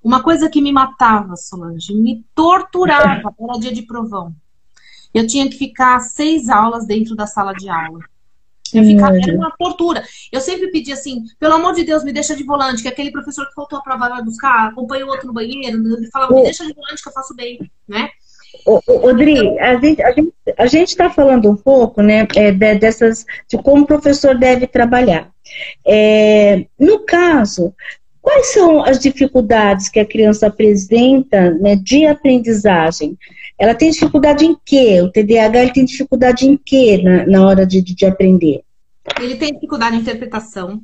Uma coisa que me matava, Solange, me torturava, era dia de provão. Eu tinha que ficar 6 aulas dentro da sala de aula. Era uma tortura. Eu sempre pedia assim, pelo amor de Deus, me deixa de volante, que aquele professor que faltou a prova vai buscar, acompanha o outro no banheiro, ele falava, me deixa de volante que eu faço bem, né? Odri, a gente está falando um pouco, né, de como o professor deve trabalhar. No caso, quais são as dificuldades que a criança apresenta, né, de aprendizagem? Ela tem dificuldade em quê? O TDAH ele tem dificuldade em quê na hora de aprender? Ele tem dificuldade em interpretação,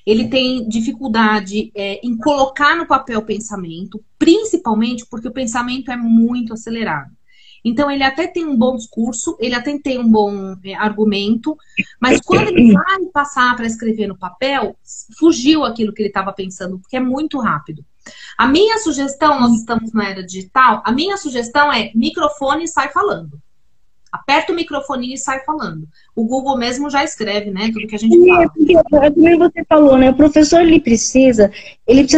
ele tem dificuldade em colocar no papel o pensamento, principalmente porque o pensamento é muito acelerado. Então, ele até tem um bom discurso, ele até tem um bom argumento, mas quando ele vai passar para escrever no papel, fugiu aquilo que ele estava pensando, porque é muito rápido. A minha sugestão, nós estamos na era digital, a minha sugestão é microfone e sai falando. Aperta o microfone e sai falando. O Google mesmo já escreve, né? Tudo que a gente fala. Como você falou, né? O professor, ele precisa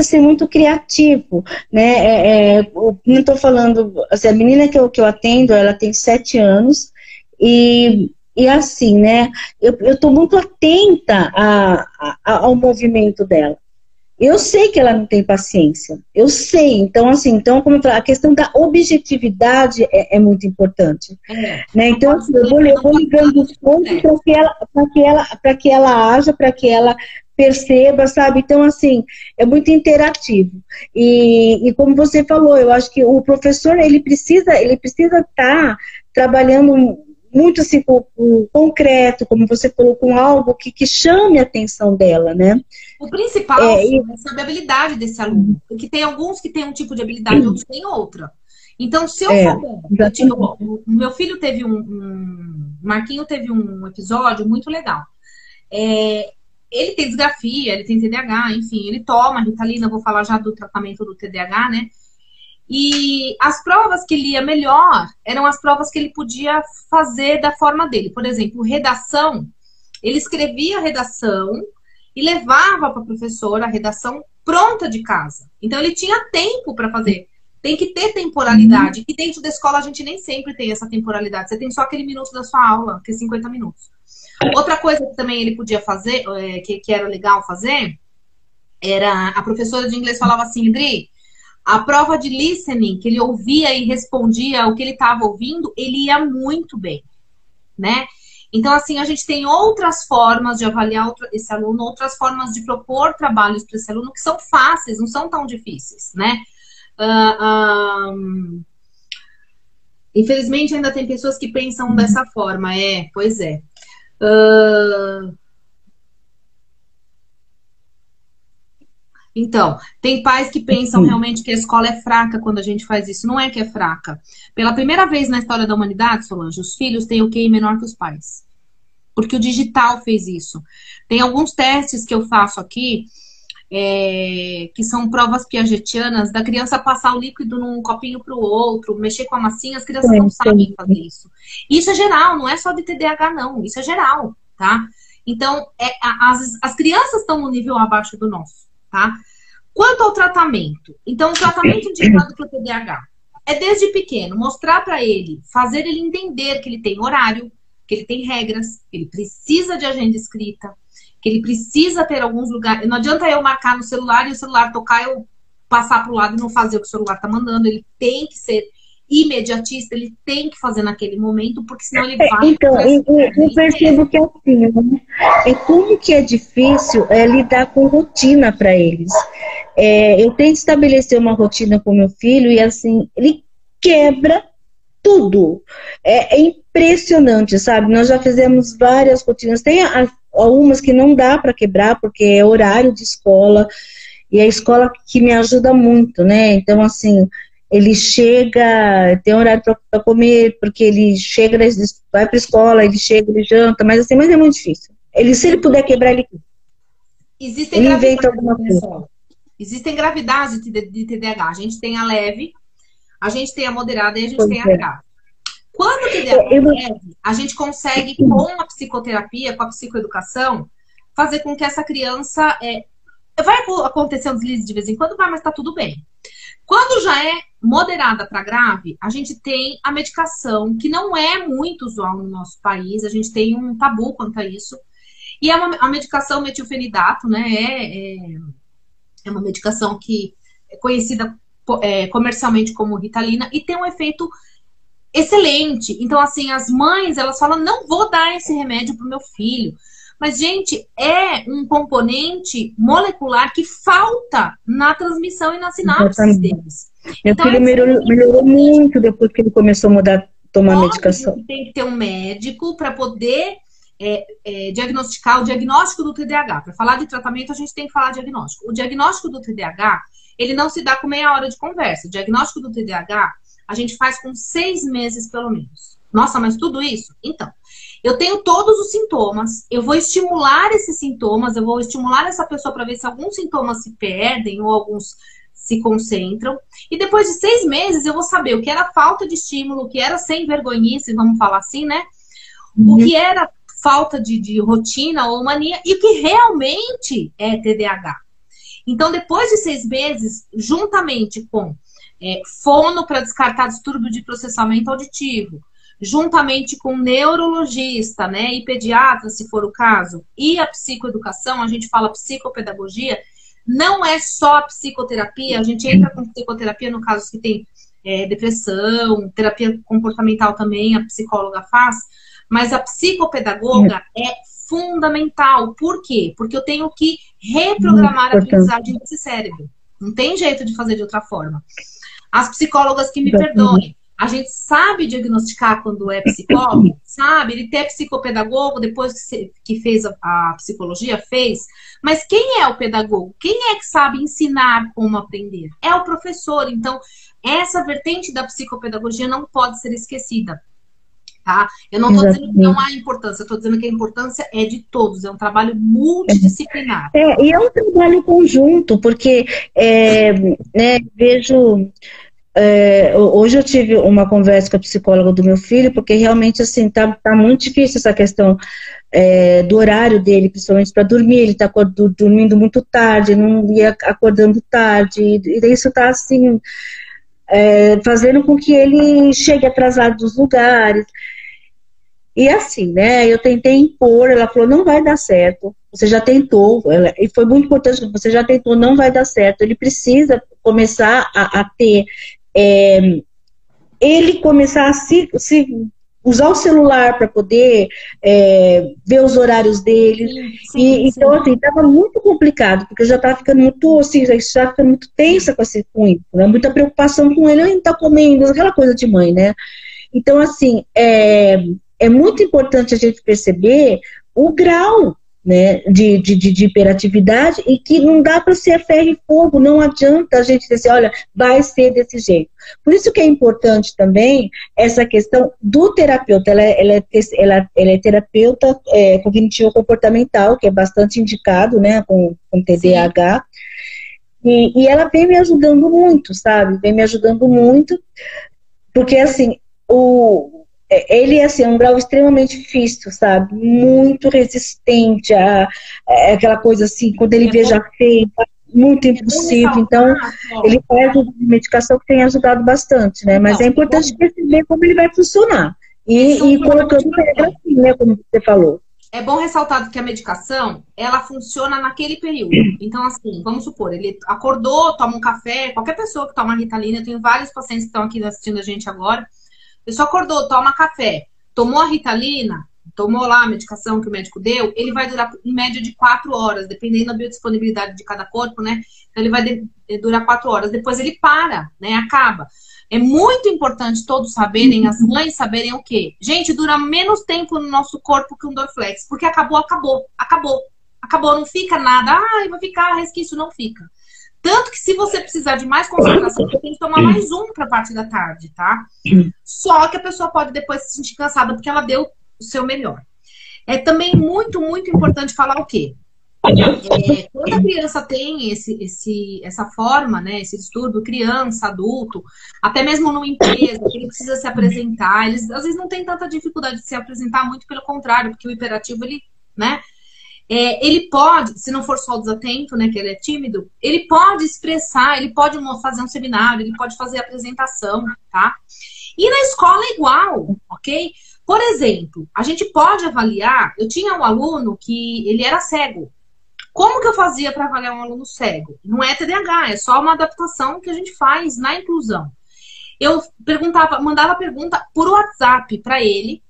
ser muito criativo, né? Não estou falando... Assim, a menina que eu atendo, ela tem 7 anos e assim, né? Eu estou muito atenta ao movimento dela. Eu sei que ela não tem paciência. Eu sei. Então, assim, como eu falo, a questão da objetividade é muito importante. Né? Então, assim, eu vou ligando os pontos para que ela haja, para que ela perceba, sabe? Então, assim, é muito interativo. E como você falou, eu acho que o professor, ele precisa estar trabalhando muito assim, com concreto, como você falou, com algo que chame a atenção dela, né? O principal é saber a habilidade desse aluno. Porque tem alguns que têm um tipo de habilidade, outros têm outra. Então, se eu souber... O meu filho teve Marquinho teve um episódio muito legal. Ele tem disgrafia, ele tem TDAH, enfim, ele toma Ritalina, vou falar já do tratamento do TDAH, né? E as provas que ele ia melhor eram as provas que ele podia fazer da forma dele. Por exemplo, redação, ele escrevia a redação e levava para a professora a redação pronta de casa. Então, ele tinha tempo para fazer. Tem que ter temporalidade. E dentro da escola, a gente nem sempre tem essa temporalidade. Você tem só aquele minuto da sua aula, que é 50 minutos. Outra coisa que também ele podia fazer, que era legal fazer, era a professora de inglês falava assim, Adri, a prova de listening, que ele ouvia e respondia o que ele estava ouvindo, ele ia muito bem, né? Então, assim, a gente tem outras formas de avaliar esse aluno, outras formas de propor trabalhos para esse aluno que são fáceis, não são tão difíceis, né? Infelizmente, ainda tem pessoas que pensam dessa forma. Pois é. Então, tem pais que pensam realmente que a escola é fraca quando a gente faz isso. Não é que é fraca. Pela primeira vez na história da humanidade, Solange, os filhos têm o QI menor que os pais. Porque o digital fez isso. Tem alguns testes que eu faço aqui, que são provas piagetianas, da criança passar o líquido num copinho para o outro, mexer com a massinha, as crianças não sabem fazer isso. Isso é geral, não é só de TDAH, não. Isso é geral, tá? Então, as crianças estão no nível abaixo do nosso. Tá? Quanto ao tratamento, então o tratamento indicado para o TDAH é desde pequeno, mostrar para ele, fazer ele entender que ele tem horário, que ele tem regras, que ele precisa de agenda escrita, que ele precisa ter alguns lugares. Não adianta eu marcar no celular e o celular tocar, eu passar para o lado e não fazer o que o celular está mandando. Ele tem que ser imediatista, ele tem que fazer naquele momento, porque senão ele vai... Então, eu percebo que assim, né? Como que é difícil lidar com rotina para eles. Eu tento estabelecer uma rotina com meu filho e assim, ele quebra tudo. É impressionante, sabe? Nós já fizemos várias rotinas. Tem algumas que não dá para quebrar, porque é horário de escola, e é a escola que me ajuda muito, né? Então, assim... Ele chega, tem horário para comer, porque ele chega, vai para a escola, ele chega, ele janta, mas assim, mas é muito difícil. Se ele puder quebrar, ele inventa alguma coisa. Existem gravidades de TDAH. A gente tem a leve, a gente tem a moderada e a gente tem a grave. Quando o TDAH é leve, a gente consegue, com a psicoterapia, com a psicoeducação, fazer com que essa criança... vai acontecer um deslize de vez em quando, mas tá tudo bem. Quando já é moderada para grave, a gente tem a medicação, que não é muito usual no nosso país, a gente tem um tabu quanto a isso, e é a medicação metilfenidato, né? É uma medicação que é conhecida comercialmente como Ritalina e tem um efeito excelente. Então, assim, as mães, elas falam, não vou dar esse remédio pro meu filho, Mas, gente, é um componente molecular que falta na transmissão e na sinapse deles. Meu Então, filho melhorou muito depois que ele começou a mudar, tomar medicação. Tem que ter um médico para poder diagnosticar o diagnóstico do TDAH. Para falar de tratamento, a gente tem que falar de diagnóstico. O diagnóstico do TDAH, ele não se dá com meia hora de conversa. O diagnóstico do TDAH, a gente faz com 6 meses, pelo menos. Nossa, mas tudo isso? Então, eu tenho todos os sintomas, eu vou estimular esses sintomas, eu vou estimular essa pessoa para ver se alguns sintomas se perdem ou alguns se concentram. E depois de 6 meses, eu vou saber o que era falta de estímulo, o que era sem vergonhice, vamos falar assim, né? O que era falta de rotina ou mania e o que realmente é TDAH. Então, depois de 6 meses, juntamente com fono para descartar distúrbio de processamento auditivo, juntamente com neurologista, né, e pediatra, se for o caso, e a psicoeducação, a gente fala psicopedagogia, não é só a psicoterapia, a gente entra com psicoterapia no caso que tem depressão, terapia comportamental também, a psicóloga faz, mas a psicopedagoga é fundamental. Por quê? Porque eu tenho que reprogramar a aprendizagem desse cérebro. Não tem jeito de fazer de outra forma. As psicólogas que me perdoem, a gente sabe diagnosticar quando é psicólogo, sabe? Ele é psicopedagogo, depois que fez a psicologia, fez. Mas quem é o pedagogo? Quem é que sabe ensinar como aprender? É o professor. Então, essa vertente da psicopedagogia não pode ser esquecida. Tá? Eu não estou dizendo que não há importância, eu estou dizendo que a importância é de todos, é um trabalho multidisciplinar. E é um trabalho conjunto, porque vejo... hoje eu tive uma conversa com a psicóloga do meu filho, porque realmente assim, tá muito difícil essa questão do horário dele, principalmente para dormir. Ele está dormindo muito tarde, não ia acordando tarde, e isso está assim, fazendo com que ele chegue atrasado dos lugares. E assim, né, eu tentei impor, ela falou, não vai dar certo, você já tentou, e foi muito importante, você já tentou, não vai dar certo, ele precisa começar a ter, ele começar a usar o celular para poder ver os horários dele. Sim. Então, assim, estava muito complicado, porque eu já estava ficando muito, assim, já ficando muito tensa com isso, né? Muita preocupação com ele, ele está comendo, aquela coisa de mãe, né? Então, assim, é muito importante a gente perceber o grau, né, de hiperatividade, e que não dá para ser ferro e fogo, não adianta a gente dizer, olha, vai ser desse jeito. Por isso que é importante também essa questão do terapeuta. Ela é terapeuta cognitivo-comportamental, que é bastante indicado, né, com TDAH, e ela vem me ajudando muito, sabe? Vem me ajudando muito, porque assim, ele assim, é um grau extremamente difícil, sabe? Muito resistente a aquela coisa assim, quando ele veja feio, muito impossível. Então, ele faz uma medicação que tem ajudado bastante, né? Mas é importante perceber como ele vai funcionar. E colocando assim, né? Como você falou. É bom ressaltar que a medicação, ela funciona naquele período. Então, assim, vamos supor, ele acordou, toma um café, qualquer pessoa que toma Ritalina, eu tenho vários pacientes que estão aqui assistindo a gente agora. A pessoa acordou, toma café, tomou a Ritalina, tomou lá a medicação que o médico deu, ele vai durar em média de 4 horas, dependendo da biodisponibilidade de cada corpo, né? Então ele vai durar 4 horas. Depois ele para, né? Acaba. É muito importante todos saberem, as mães saberem o quê? Gente, dura menos tempo no nosso corpo que um Dorflex, porque acabou, não fica nada, vai ficar resquício, não fica. Tanto que se você precisar de mais concentração, você tem que tomar mais um para a parte da tarde, tá? Só que a pessoa pode depois se sentir cansada porque ela deu o seu melhor. É também muito, muito importante falar o quê? Quando a criança tem essa forma, né, esse distúrbio, criança, adulto, até mesmo numa empresa, que ele precisa se apresentar, eles às vezes não tem tanta dificuldade de se apresentar, muito pelo contrário, porque o hiperativo, ele, né? Ele pode, se não for só o desatento, né, que ele é tímido, ele pode expressar, ele pode fazer um seminário, ele pode fazer apresentação, tá? E na escola é igual, ok? Por exemplo, a gente pode avaliar, eu tinha um aluno que ele era cego. Como que eu fazia para avaliar um aluno cego? Não é TDAH, é só uma adaptação que a gente faz na inclusão. Eu mandava pergunta por WhatsApp para ele,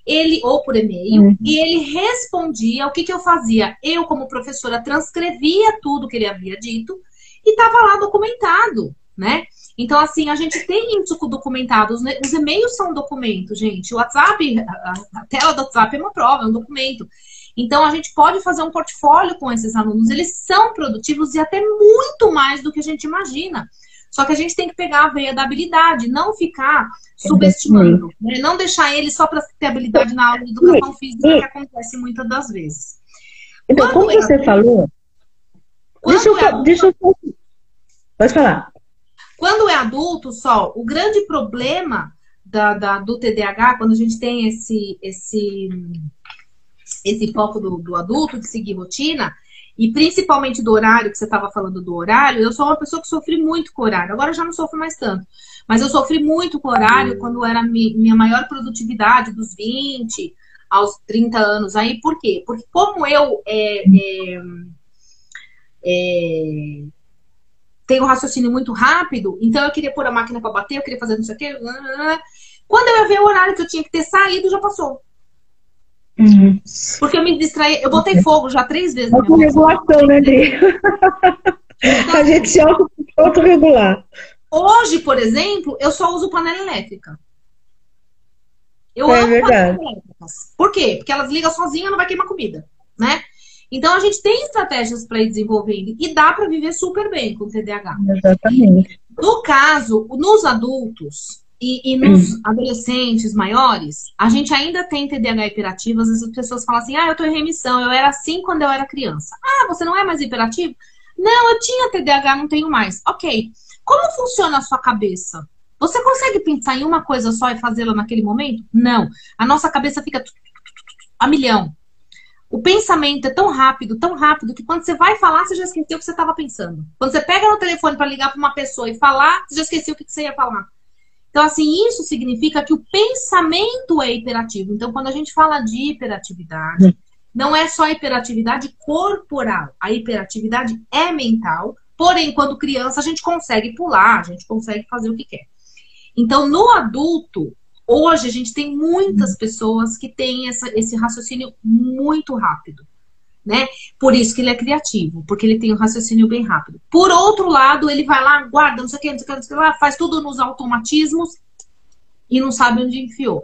ele, ou por e-mail, e ele respondia. O que eu fazia? Eu, como professora, transcrevia tudo que ele havia dito e estava lá documentado, né? Então, assim, a gente tem isso documentado. Os e-mails são documentos, gente. O WhatsApp, a tela do WhatsApp é uma prova, é um documento. Então, a gente pode fazer um portfólio com esses alunos. Eles são produtivos e até muito mais do que a gente imagina. Só que a gente tem que pegar a veia da habilidade, não ficar subestimando, né? Não deixar ele só para ter habilidade na aula de educação física, que acontece muitas das vezes. Então, como você falou... Deixa eu... Pode falar. Quando é adulto, Sol, o grande problema do TDAH, quando a gente tem esse foco do adulto, de seguir rotina, e principalmente do horário, que você estava falando do horário, eu sou uma pessoa que sofri muito com o horário. Agora eu já não sofro mais tanto. Mas eu sofri muito com o horário quando era minha maior produtividade, dos 20 aos 30 anos. Aí, por quê? Porque como eu tenho um raciocínio muito rápido, então eu queria pôr a máquina para bater, eu queria fazer não sei o quê. Quando eu ia ver o horário que eu tinha que ter saído, já passou. Porque eu me distraí, eu botei fogo já 3 vezes. Autorregulação, né, Dri? Então, a gente se autorregular. Hoje, por exemplo, eu só uso panela elétrica. Eu amo verdade. Panelas elétricas. Por quê? Porque elas ligam sozinhas, não vai queimar comida, né? Então, a gente tem estratégias para ir desenvolvendo e dá para viver super bem com o TDAH. Exatamente. No caso, nos adultos e nos adolescentes maiores, a gente ainda tem TDAH hiperativo. Às vezes as pessoas falam assim, eu tô em remissão, eu era assim quando eu era criança. Você não é mais hiperativo? Não, eu tinha TDAH, não tenho mais. Ok. Como funciona a sua cabeça? Você consegue pensar em uma coisa só e fazê-la naquele momento? Não. A nossa cabeça fica a milhão. O pensamento é tão rápido, que quando você vai falar, você já esqueceu o que você estava pensando. Quando você pega no telefone para ligar para uma pessoa e falar, você já esqueceu o que você ia falar. Então, assim, isso significa que o pensamento é hiperativo. Então, quando a gente fala de hiperatividade, não é só hiperatividade corporal. A hiperatividade é mental. Porém, quando criança, a gente consegue pular, a gente consegue fazer o que quer. Então, no adulto, hoje a gente tem muitas pessoas que têm esse raciocínio muito rápido, né? Por isso que ele é criativo, porque ele tem um raciocínio bem rápido. Por outro lado, ele vai lá, guarda, não sei o que, não sei o que, não sei o que lá, faz tudo nos automatismos e não sabe onde enfiou.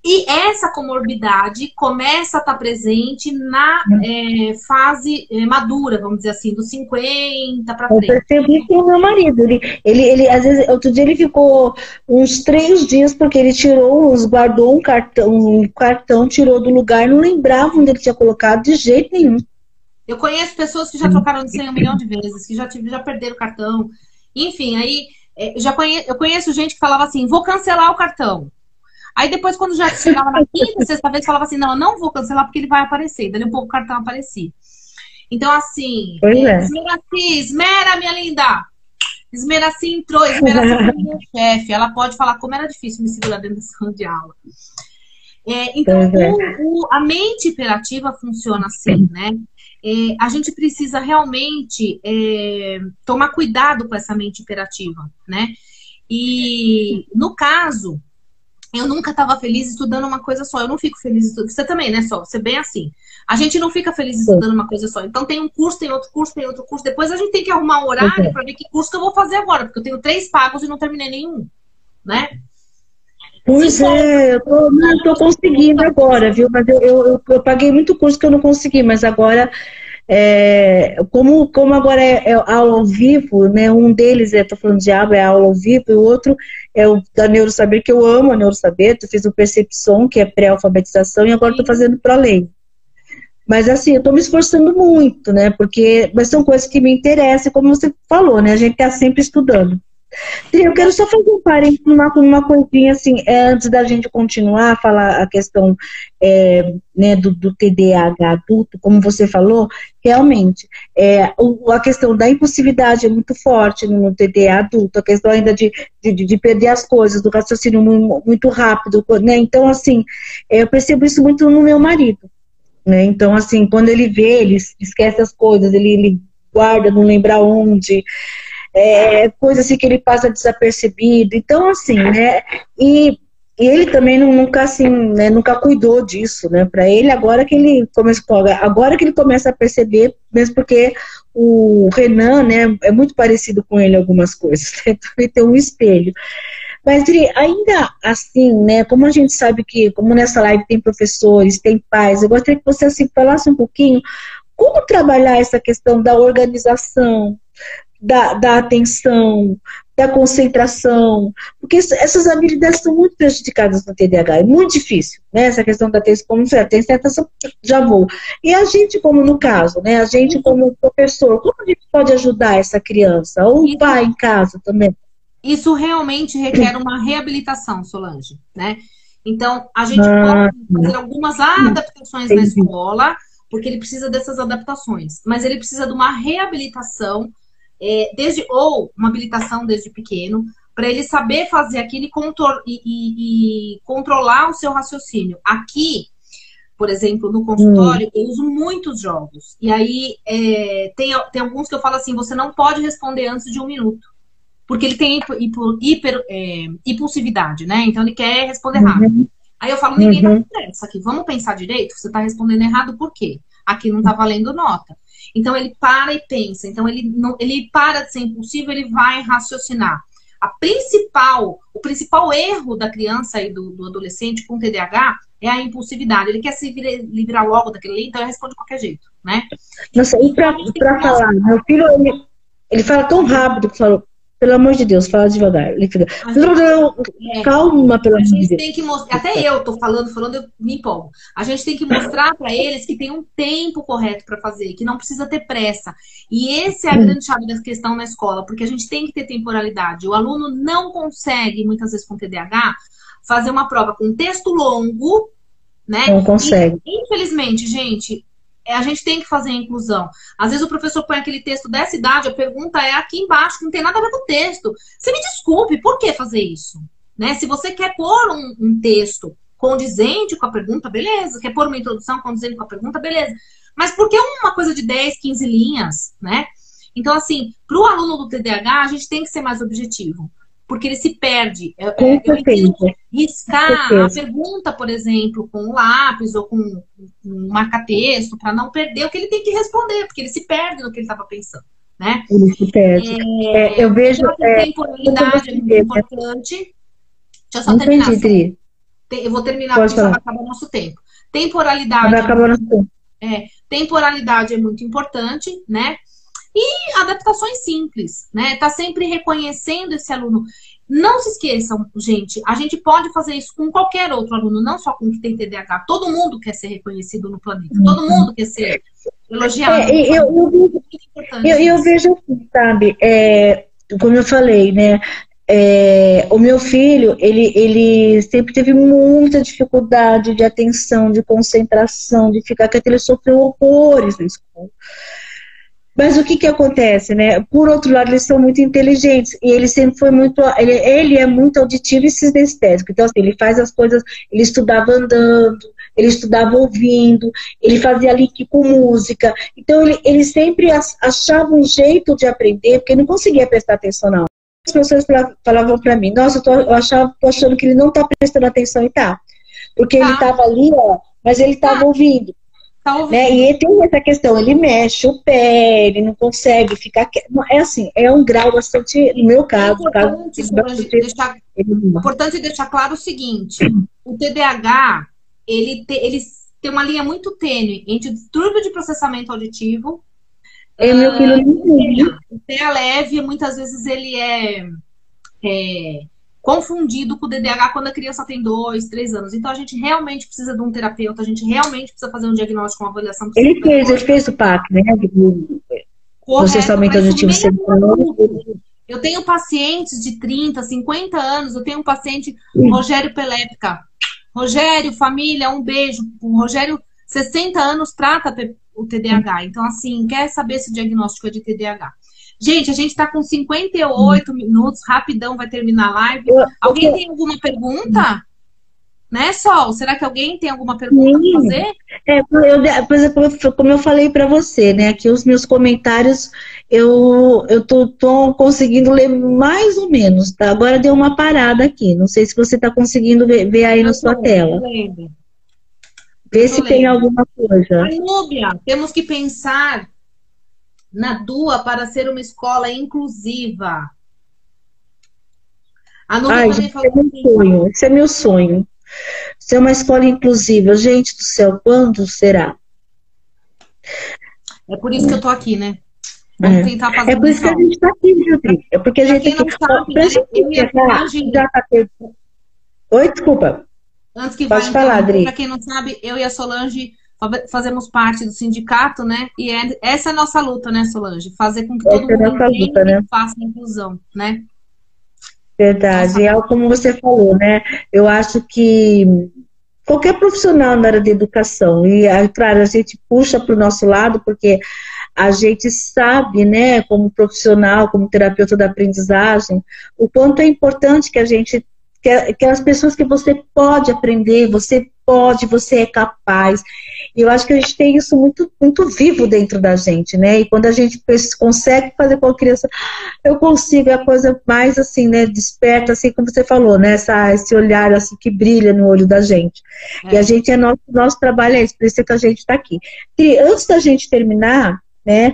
E essa comorbidade começa a estar presente na fase madura, vamos dizer assim, dos 50 para frente. Eu percebi com o meu marido. Ele, às vezes, outro dia ele ficou uns 3 dias porque ele guardou um cartão, tirou do lugar, não lembrava onde ele tinha colocado de jeito nenhum. Eu conheço pessoas que já trocaram de senha 1 milhão de vezes, que já perderam o cartão. Enfim, aí eu conheço gente que falava assim, vou cancelar o cartão. Aí depois, quando já chegava na 5ª, 6ª vez, falava assim, não, eu não vou cancelar porque ele vai aparecer. Daí um pouco o cartão aparecia. Então, assim, Esmera, minha linda! Esmeraci entrou, Esmeraci foi minha chefe. Ela pode falar como era difícil me segurar dentro da sala de aula. Então, a mente hiperativa funciona assim, né? A gente precisa realmente tomar cuidado com essa mente hiperativa, né? E, no caso... Eu nunca estava feliz estudando uma coisa só. Eu não fico feliz estudando. Você também, né, Sol? Você bem assim. A gente não fica feliz estudando uma coisa só. Então tem um curso, tem outro curso, tem outro curso. Depois a gente tem que arrumar um horário para ver que curso que eu vou fazer agora. Porque eu tenho 3 pagos e não terminei nenhum. Né? Pois eu não estou conseguindo agora, viu? Mas eu paguei muito curso que eu não consegui. Mas agora... como agora é aula ao vivo, né? Um deles, tô falando de aula, é aula ao vivo, e o outro é o da Neurosaber, que eu amo a Neurosaber. Eu fiz o Percepção, que é pré-alfabetização, e agora estou fazendo para lei. Mas assim, eu estou me esforçando muito, né? Mas são coisas que me interessam, como você falou, né? A gente está sempre estudando. Eu quero só fazer um parênteses uma coisinha assim, antes da gente continuar a falar a questão né, do TDAH adulto, como você falou, realmente, a questão da impulsividade é muito forte no TDAH adulto, a questão ainda de perder as coisas, do raciocínio muito rápido, né? Então, assim, eu percebo isso muito no meu marido, né? Então, assim, quando ele vê, ele esquece as coisas, ele guarda, não lembra onde... coisa assim que ele passa desapercebido. Então, assim, né? E E ele também nunca, assim, né, nunca cuidou disso, né? Para ele, agora que ele começa a perceber, mesmo porque o Renan, né, é muito parecido com ele em algumas coisas, né? Também tem um espelho. Mas, Dri, ainda assim, né, como a gente sabe que, como nessa live tem professores, tem pais, eu gostaria que você, assim, falasse um pouquinho como trabalhar essa questão da organização, da atenção, da concentração, porque essas habilidades são muito prejudicadas no TDAH, é muito difícil, né? Essa questão da atenção, como você tem atenção, já vou. E a gente, como no caso, né? A gente como professor, como a gente pode ajudar essa criança? Ou o pai em casa também? Isso realmente requer uma reabilitação, Solange, né? Então, a gente pode fazer algumas adaptações na escola, porque ele precisa dessas adaptações, mas ele precisa de uma reabilitação, ou uma habilitação desde pequeno, para ele saber fazer aquilo e controlar o seu raciocínio. Aqui, por exemplo, no consultório, eu uso muitos jogos. E aí, tem alguns que eu falo assim, você não pode responder antes de 1 minuto. Porque ele tem impulsividade, né? Então, ele quer responder rápido. Aí eu falo, ninguém tá com pressa aqui. Vamos pensar direito? Você tá respondendo errado por quê? Aqui não tá valendo nota. Então, ele para e pensa. Então, ele para de ser impulsivo, ele vai raciocinar. O principal erro da criança e do adolescente com TDAH é a impulsividade. Ele quer se livrar logo daquele ali, então ele responde de qualquer jeito, né? Nossa, e pra falar, meu filho, ele fala tão rápido que falou, pelo amor de Deus, fala devagar. Ele fica, calma, pelo amor de Deus. Tem que mostrar, até eu tô falando, eu me empolgo. A gente tem que mostrar para eles que tem um tempo correto para fazer, que não precisa ter pressa. E esse é a grande chave da questão na escola, porque a gente tem que ter temporalidade. O aluno não consegue, muitas vezes com TDAH, fazer uma prova com texto longo, né? Não consegue. E, infelizmente, gente, a gente tem que fazer a inclusão. Às vezes o professor põe aquele texto dessa idade, a pergunta é aqui embaixo, que não tem nada a ver com o texto. Você me desculpe, por que fazer isso? Né? Se você quer pôr um texto condizente com a pergunta, beleza. Quer pôr uma introdução condizente com a pergunta, beleza. Mas por que uma coisa de 10, 15 linhas, né? Então, assim, para o aluno do TDAH, a gente tem que ser mais objetivo. Porque ele se perde. Eu ensino riscar a pergunta, por exemplo, com um lápis ou com um marca-texto, para não perder o que ele tem que responder, porque ele se perde no que ele estava pensando, né? Ele se perde. Eu vejo... A temporalidade é muito importante. Deixa eu só terminar. Eu vou terminar, porque já vai acabar o nosso tempo. Temporalidade. Vai acabar o nosso tempo. Temporalidade é muito importante, né? E adaptações simples, né? Tá sempre reconhecendo esse aluno. Não se esqueçam, gente, a gente pode fazer isso com qualquer outro aluno, não só com o que tem TDAH. Todo mundo quer ser reconhecido no planeta. Todo mundo quer ser elogiado. Eu vejo assim, sabe? Como eu falei, né? O meu filho, ele sempre teve muita dificuldade de atenção, de concentração, de ficar quieto. Ele sofreu horrores na escola. Mas o que acontece, né? Por outro lado, eles são muito inteligentes e ele sempre foi muito... Ele é muito auditivo e sinestésico. Então, assim, ele faz as coisas... Ele estudava andando, ele estudava ouvindo, ele fazia link com música. Então, ele sempre achava um jeito de aprender, porque ele não conseguia prestar atenção, não. As pessoas falavam pra mim, nossa, tô achando que ele não tá prestando atenção, e tá. Porque ele tava ali, ó, mas ele tava ouvindo. Né? E tem essa questão, ele mexe o pé, ele não consegue ficar quieto. É assim, é um grau bastante, no meu caso, importante deixar claro o seguinte: o TDAH, ele tem uma linha muito tênue entre o distúrbio de processamento auditivo meu filho o TEA leve, muitas vezes ele é confundido com o DDH quando a criança tem 2, 3 anos. Então a gente realmente precisa de um terapeuta, a gente realmente precisa fazer um diagnóstico, uma avaliação. Ele fez o PAC, né? Processamento auditivo. Eu tenho pacientes de 30, 50 anos, eu tenho um paciente, Rogério Peléptica. Rogério, família, um beijo. O Rogério, 60 anos, trata o TDAH. Então, assim, quer saber se o diagnóstico é de TDAH. Gente, a gente tá com 58 minutos, rapidão vai terminar a live. Alguém tem alguma pergunta? Né, Sol? Será que alguém tem alguma pergunta para fazer? Por exemplo, como eu falei para você, né? Aqui os meus comentários eu tô conseguindo ler mais ou menos, tá? Agora deu uma parada aqui. Não sei se você está conseguindo ver aí na sua tela. Vê se tem alguma coisa. Núbia, temos que pensar na DUA para ser uma escola inclusiva. A Núbia também falou assim. Esse é meu sonho. Ser uma escola inclusiva. Gente do céu, quando será? É por isso que eu tô aqui, né? Vamos tentar fazer. É por isso que a gente está aqui, Judri. É porque a gente aqui. Oi, desculpa. Antes que Pode falar, Adri. Para quem não sabe, eu e a Solange fazemos parte do sindicato, né? E essa é a nossa luta, né, Solange? Fazer com que todo mundo entenda, né? Faça a inclusão, né? Verdade. É como você falou, né? Eu acho que qualquer profissional na área de educação, e claro, a gente puxa para o nosso lado, porque a gente sabe, né, como profissional, como terapeuta da aprendizagem, o quanto é importante que a gente, que as pessoas que você pode aprender, você é capaz. E eu acho que a gente tem isso muito, muito vivo dentro da gente, né? E quando a gente consegue fazer com a criança, eu consigo, é a coisa mais assim, né? Desperta, assim como você falou, né? Esse olhar assim que brilha no olho da gente. E a gente, nosso trabalho é isso, por isso que a gente está aqui. E antes da gente terminar, né?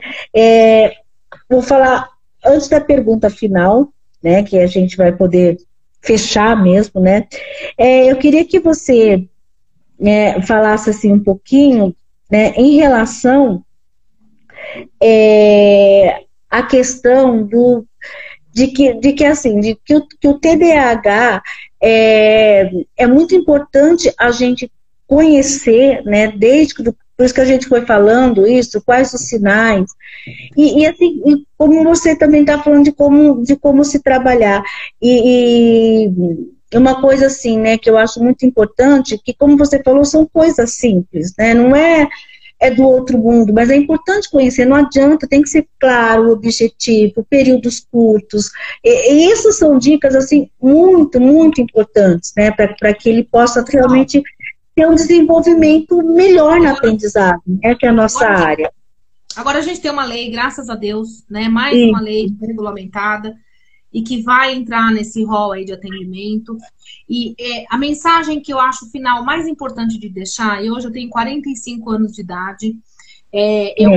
Vou falar, antes da pergunta final, né? Que a gente vai poder fechar mesmo, né? Eu queria que você falasse assim um pouquinho, né, em relação à questão de que o TDAH é muito importante a gente conhecer, né, por isso que a gente foi falando isso, quais os sinais, e assim, como você também está falando de como se trabalhar, e uma coisa assim, né, que eu acho muito importante, que como você falou, são coisas simples, né, não é do outro mundo, mas é importante conhecer, não adianta, tem que ser claro, objetivo, períodos curtos, e essas são dicas, assim, muito, muito importantes, né, para que ele possa realmente ter um desenvolvimento melhor na aprendizagem, que é a nossa área. Agora a gente tem uma lei, graças a Deus, né, mais uma lei regulamentada, e que vai entrar nesse rol aí de atendimento. E a mensagem que eu acho final mais importante de deixar, e hoje eu tenho 45 anos de idade, eu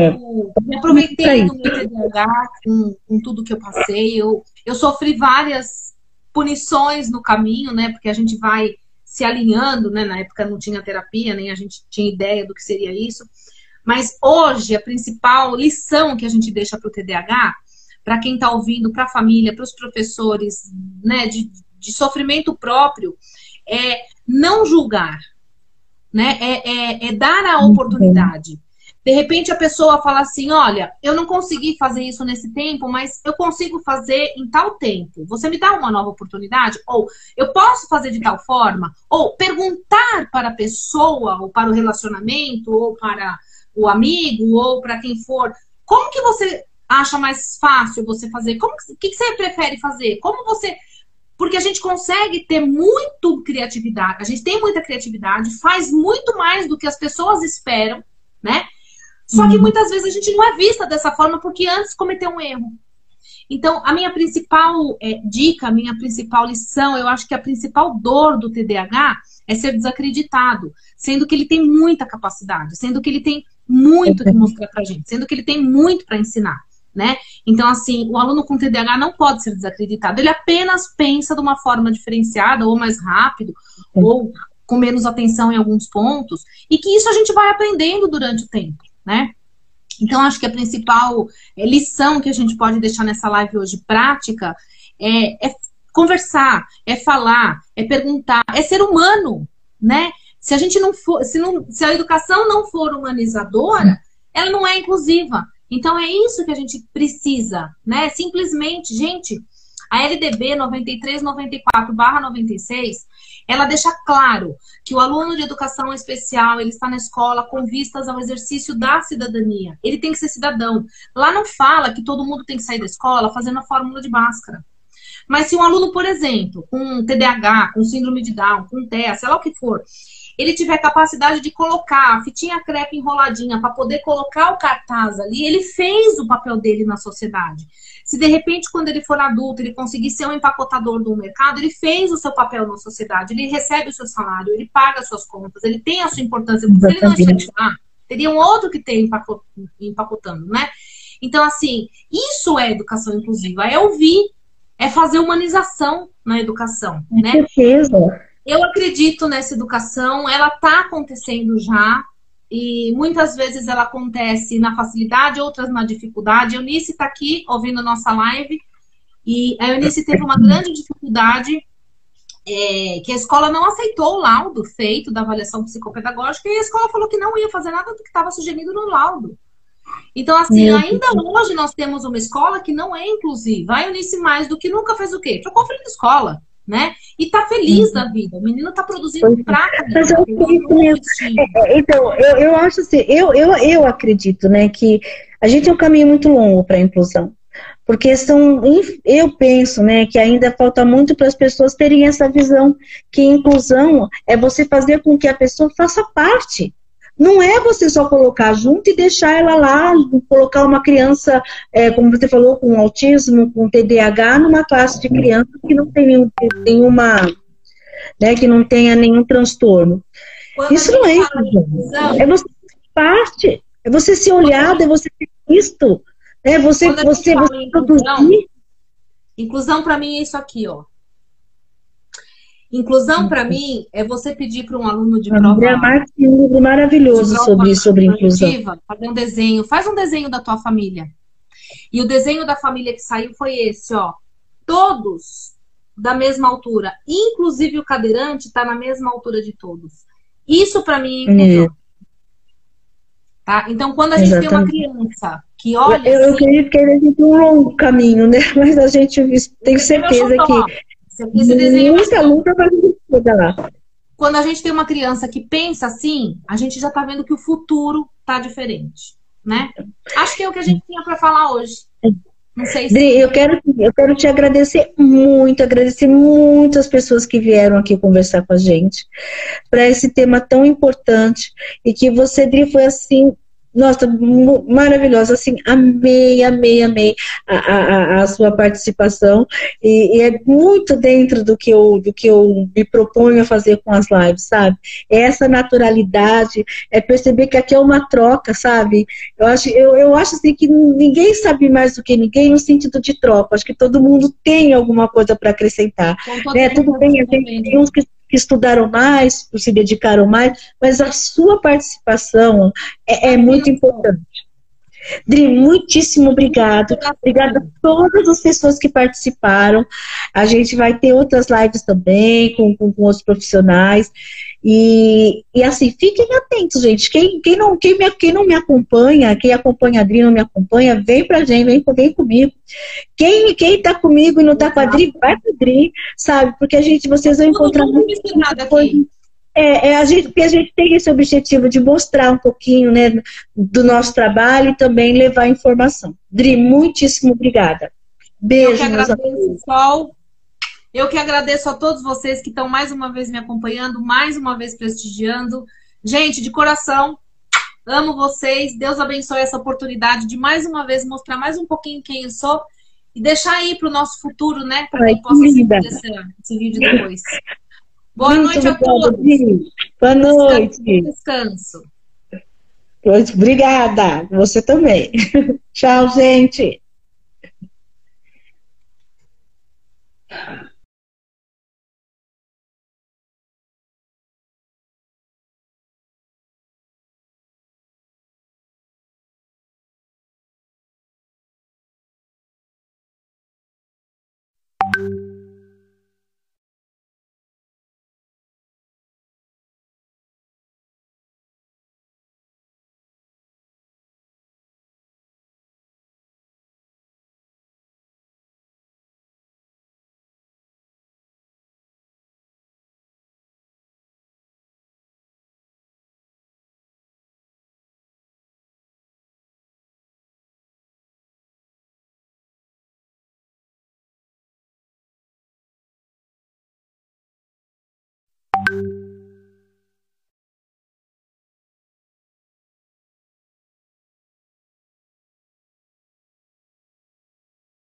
me aproveitei do meu TDAH com tudo que eu passei, eu sofri várias punições no caminho, né, porque a gente vai se alinhando, né, na época não tinha terapia, nem a gente tinha ideia do que seria isso, mas hoje a principal lição que a gente deixa para o TDAH, para quem está ouvindo, para a família, para os professores, né, de sofrimento próprio, é não julgar, né, é dar a oportunidade. De repente a pessoa fala assim, olha, eu não consegui fazer isso nesse tempo, mas eu consigo fazer em tal tempo. Você me dá uma nova oportunidade? Ou eu posso fazer de tal forma? Ou perguntar para a pessoa, ou para o relacionamento, ou para o amigo, ou para quem for, como que você acha mais fácil você fazer? O que você prefere fazer? Como você... Porque a gente consegue ter muito criatividade, a gente tem muita criatividade, faz muito mais do que as pessoas esperam, né? Só que muitas vezes a gente não é vista dessa forma porque antes cometeu um erro. Então, a minha principal dica, a minha principal lição, eu acho que a principal dor do TDAH é ser desacreditado, sendo que ele tem muita capacidade, sendo que ele tem muito que mostrar pra gente, sendo que ele tem muito para ensinar, né? Então, assim, o aluno com TDAH não pode ser desacreditado, ele apenas pensa de uma forma diferenciada, ou mais rápido, ou com menos atenção em alguns pontos, e que isso a gente vai aprendendo durante o tempo, né? Então, acho que a principal lição que a gente pode deixar nessa live hoje, prática, é conversar, é falar, é perguntar, é ser humano, né? Se a gente não for, se a educação não for humanizadora, ela não é inclusiva. Então, é isso que a gente precisa, né? Simplesmente, gente, a LDB 9394/96, ela deixa claro que o aluno de educação especial, ele está na escola com vistas ao exercício da cidadania. Ele tem que ser cidadão. Lá não fala que todo mundo tem que sair da escola fazendo a fórmula de Bhaskara. Mas se um aluno, por exemplo, com TDAH, com síndrome de Down, com TEA, sei lá o que for, ele tiver capacidade de colocar a fitinha crepe enroladinha para poder colocar o cartaz ali, ele fez o papel dele na sociedade. Se de repente, quando ele for adulto, ele conseguir ser um empacotador do mercado, ele fez o seu papel na sociedade, ele recebe o seu salário, ele paga as suas contas, ele tem a sua importância, porque se ele não estivesse lá, teria um outro que tem empacotando, né? Então, assim, isso é educação inclusiva, é ouvir, é fazer humanização na educação, né? Com certeza. Eu acredito nessa educação, ela está acontecendo já, e muitas vezes ela acontece na facilidade, outras na dificuldade. A Eunice está aqui ouvindo nossa live, e a Eunice teve uma grande dificuldade, que a escola não aceitou o laudo feito da avaliação psicopedagógica, e a escola falou que não ia fazer nada do que estava sugerido no laudo. Então, assim, ainda hoje nós temos uma escola que não é inclusiva. A Eunice, mais do que nunca, fez o quê? Trocou filho de escola, né? E tá feliz da vida. O menino tá produzindo prata. Mas eu acredito mesmo. Então, eu acho assim, eu acredito, né, que a gente tem um caminho muito longo para a inclusão. Porque eu penso, né, que ainda falta muito para as pessoas terem essa visão que inclusão é você fazer com que a pessoa faça parte. Não é você só colocar junto e deixar ela lá, colocar uma criança, como você falou, com autismo, com TDAH, numa classe de criança que não tem nenhuma, né, que não tenha nenhum transtorno. Isso não é inclusão. É você ser parte, é você ser olhado, é você ser visto, é você produzir. Inclusão para mim é isso aqui, ó. Inclusão, para mim, é você pedir para um aluno de prova... André Marques tem um livro maravilhoso sobre inclusão. Fazer um desenho. Faz um desenho da tua família. E o desenho da família que saiu foi esse, ó. Todos da mesma altura. Inclusive o cadeirante está na mesma altura de todos. Isso, para mim, é inclusão. Tá? Então, quando a gente tem uma criança que olha... Eu acredito que ele tem um longo caminho, né? Mas a gente tem certeza que... Esse desenho muita luta para chegar lá. Quando a gente tem uma criança que pensa assim, a gente já está vendo que o futuro está diferente, né? Acho que é o que a gente tinha para falar hoje. Não sei se... Dri, eu quero te agradecer muito as pessoas que vieram aqui conversar com a gente para esse tema tão importante e que você, Dri, foi assim... Nossa, maravilhosa, assim, amei a sua participação e é muito dentro do que eu me proponho a fazer com as lives, sabe? É essa naturalidade, é perceber que aqui é uma troca, sabe? Eu acho assim que ninguém sabe mais do que ninguém no sentido de troca, acho que todo mundo tem alguma coisa para acrescentar, né? Tudo bem, a gente tem uns que estudaram mais, se dedicaram mais, mas a sua participação é muito importante. Dri, muitíssimo obrigado. Obrigada a todas as pessoas que participaram. A gente vai ter outras lives também com outros profissionais. E assim, fiquem atentos, gente. Quem não me acompanha, quem acompanha a Dri não me acompanha, vem pra gente, vem comigo. Quem tá comigo e não tá com a Dri, vai com a Dri, sabe? Porque vocês vão encontrar muita coisa. Porque a gente tem esse objetivo de mostrar um pouquinho, né, do nosso trabalho e também levar informação. Dri, muitíssimo obrigada. Beijo, eu que agradeço, Sol. Eu que agradeço a todos vocês que estão mais uma vez me acompanhando, mais uma vez prestigiando. Gente, de coração, amo vocês. Deus abençoe essa oportunidade de mais uma vez mostrar mais um pouquinho quem eu sou e deixar aí para o nosso futuro, né? Para quem possa assistir esse vídeo depois. Boa noite a todos. Boa noite. Descanso. Obrigada. Você também. Tchau, gente.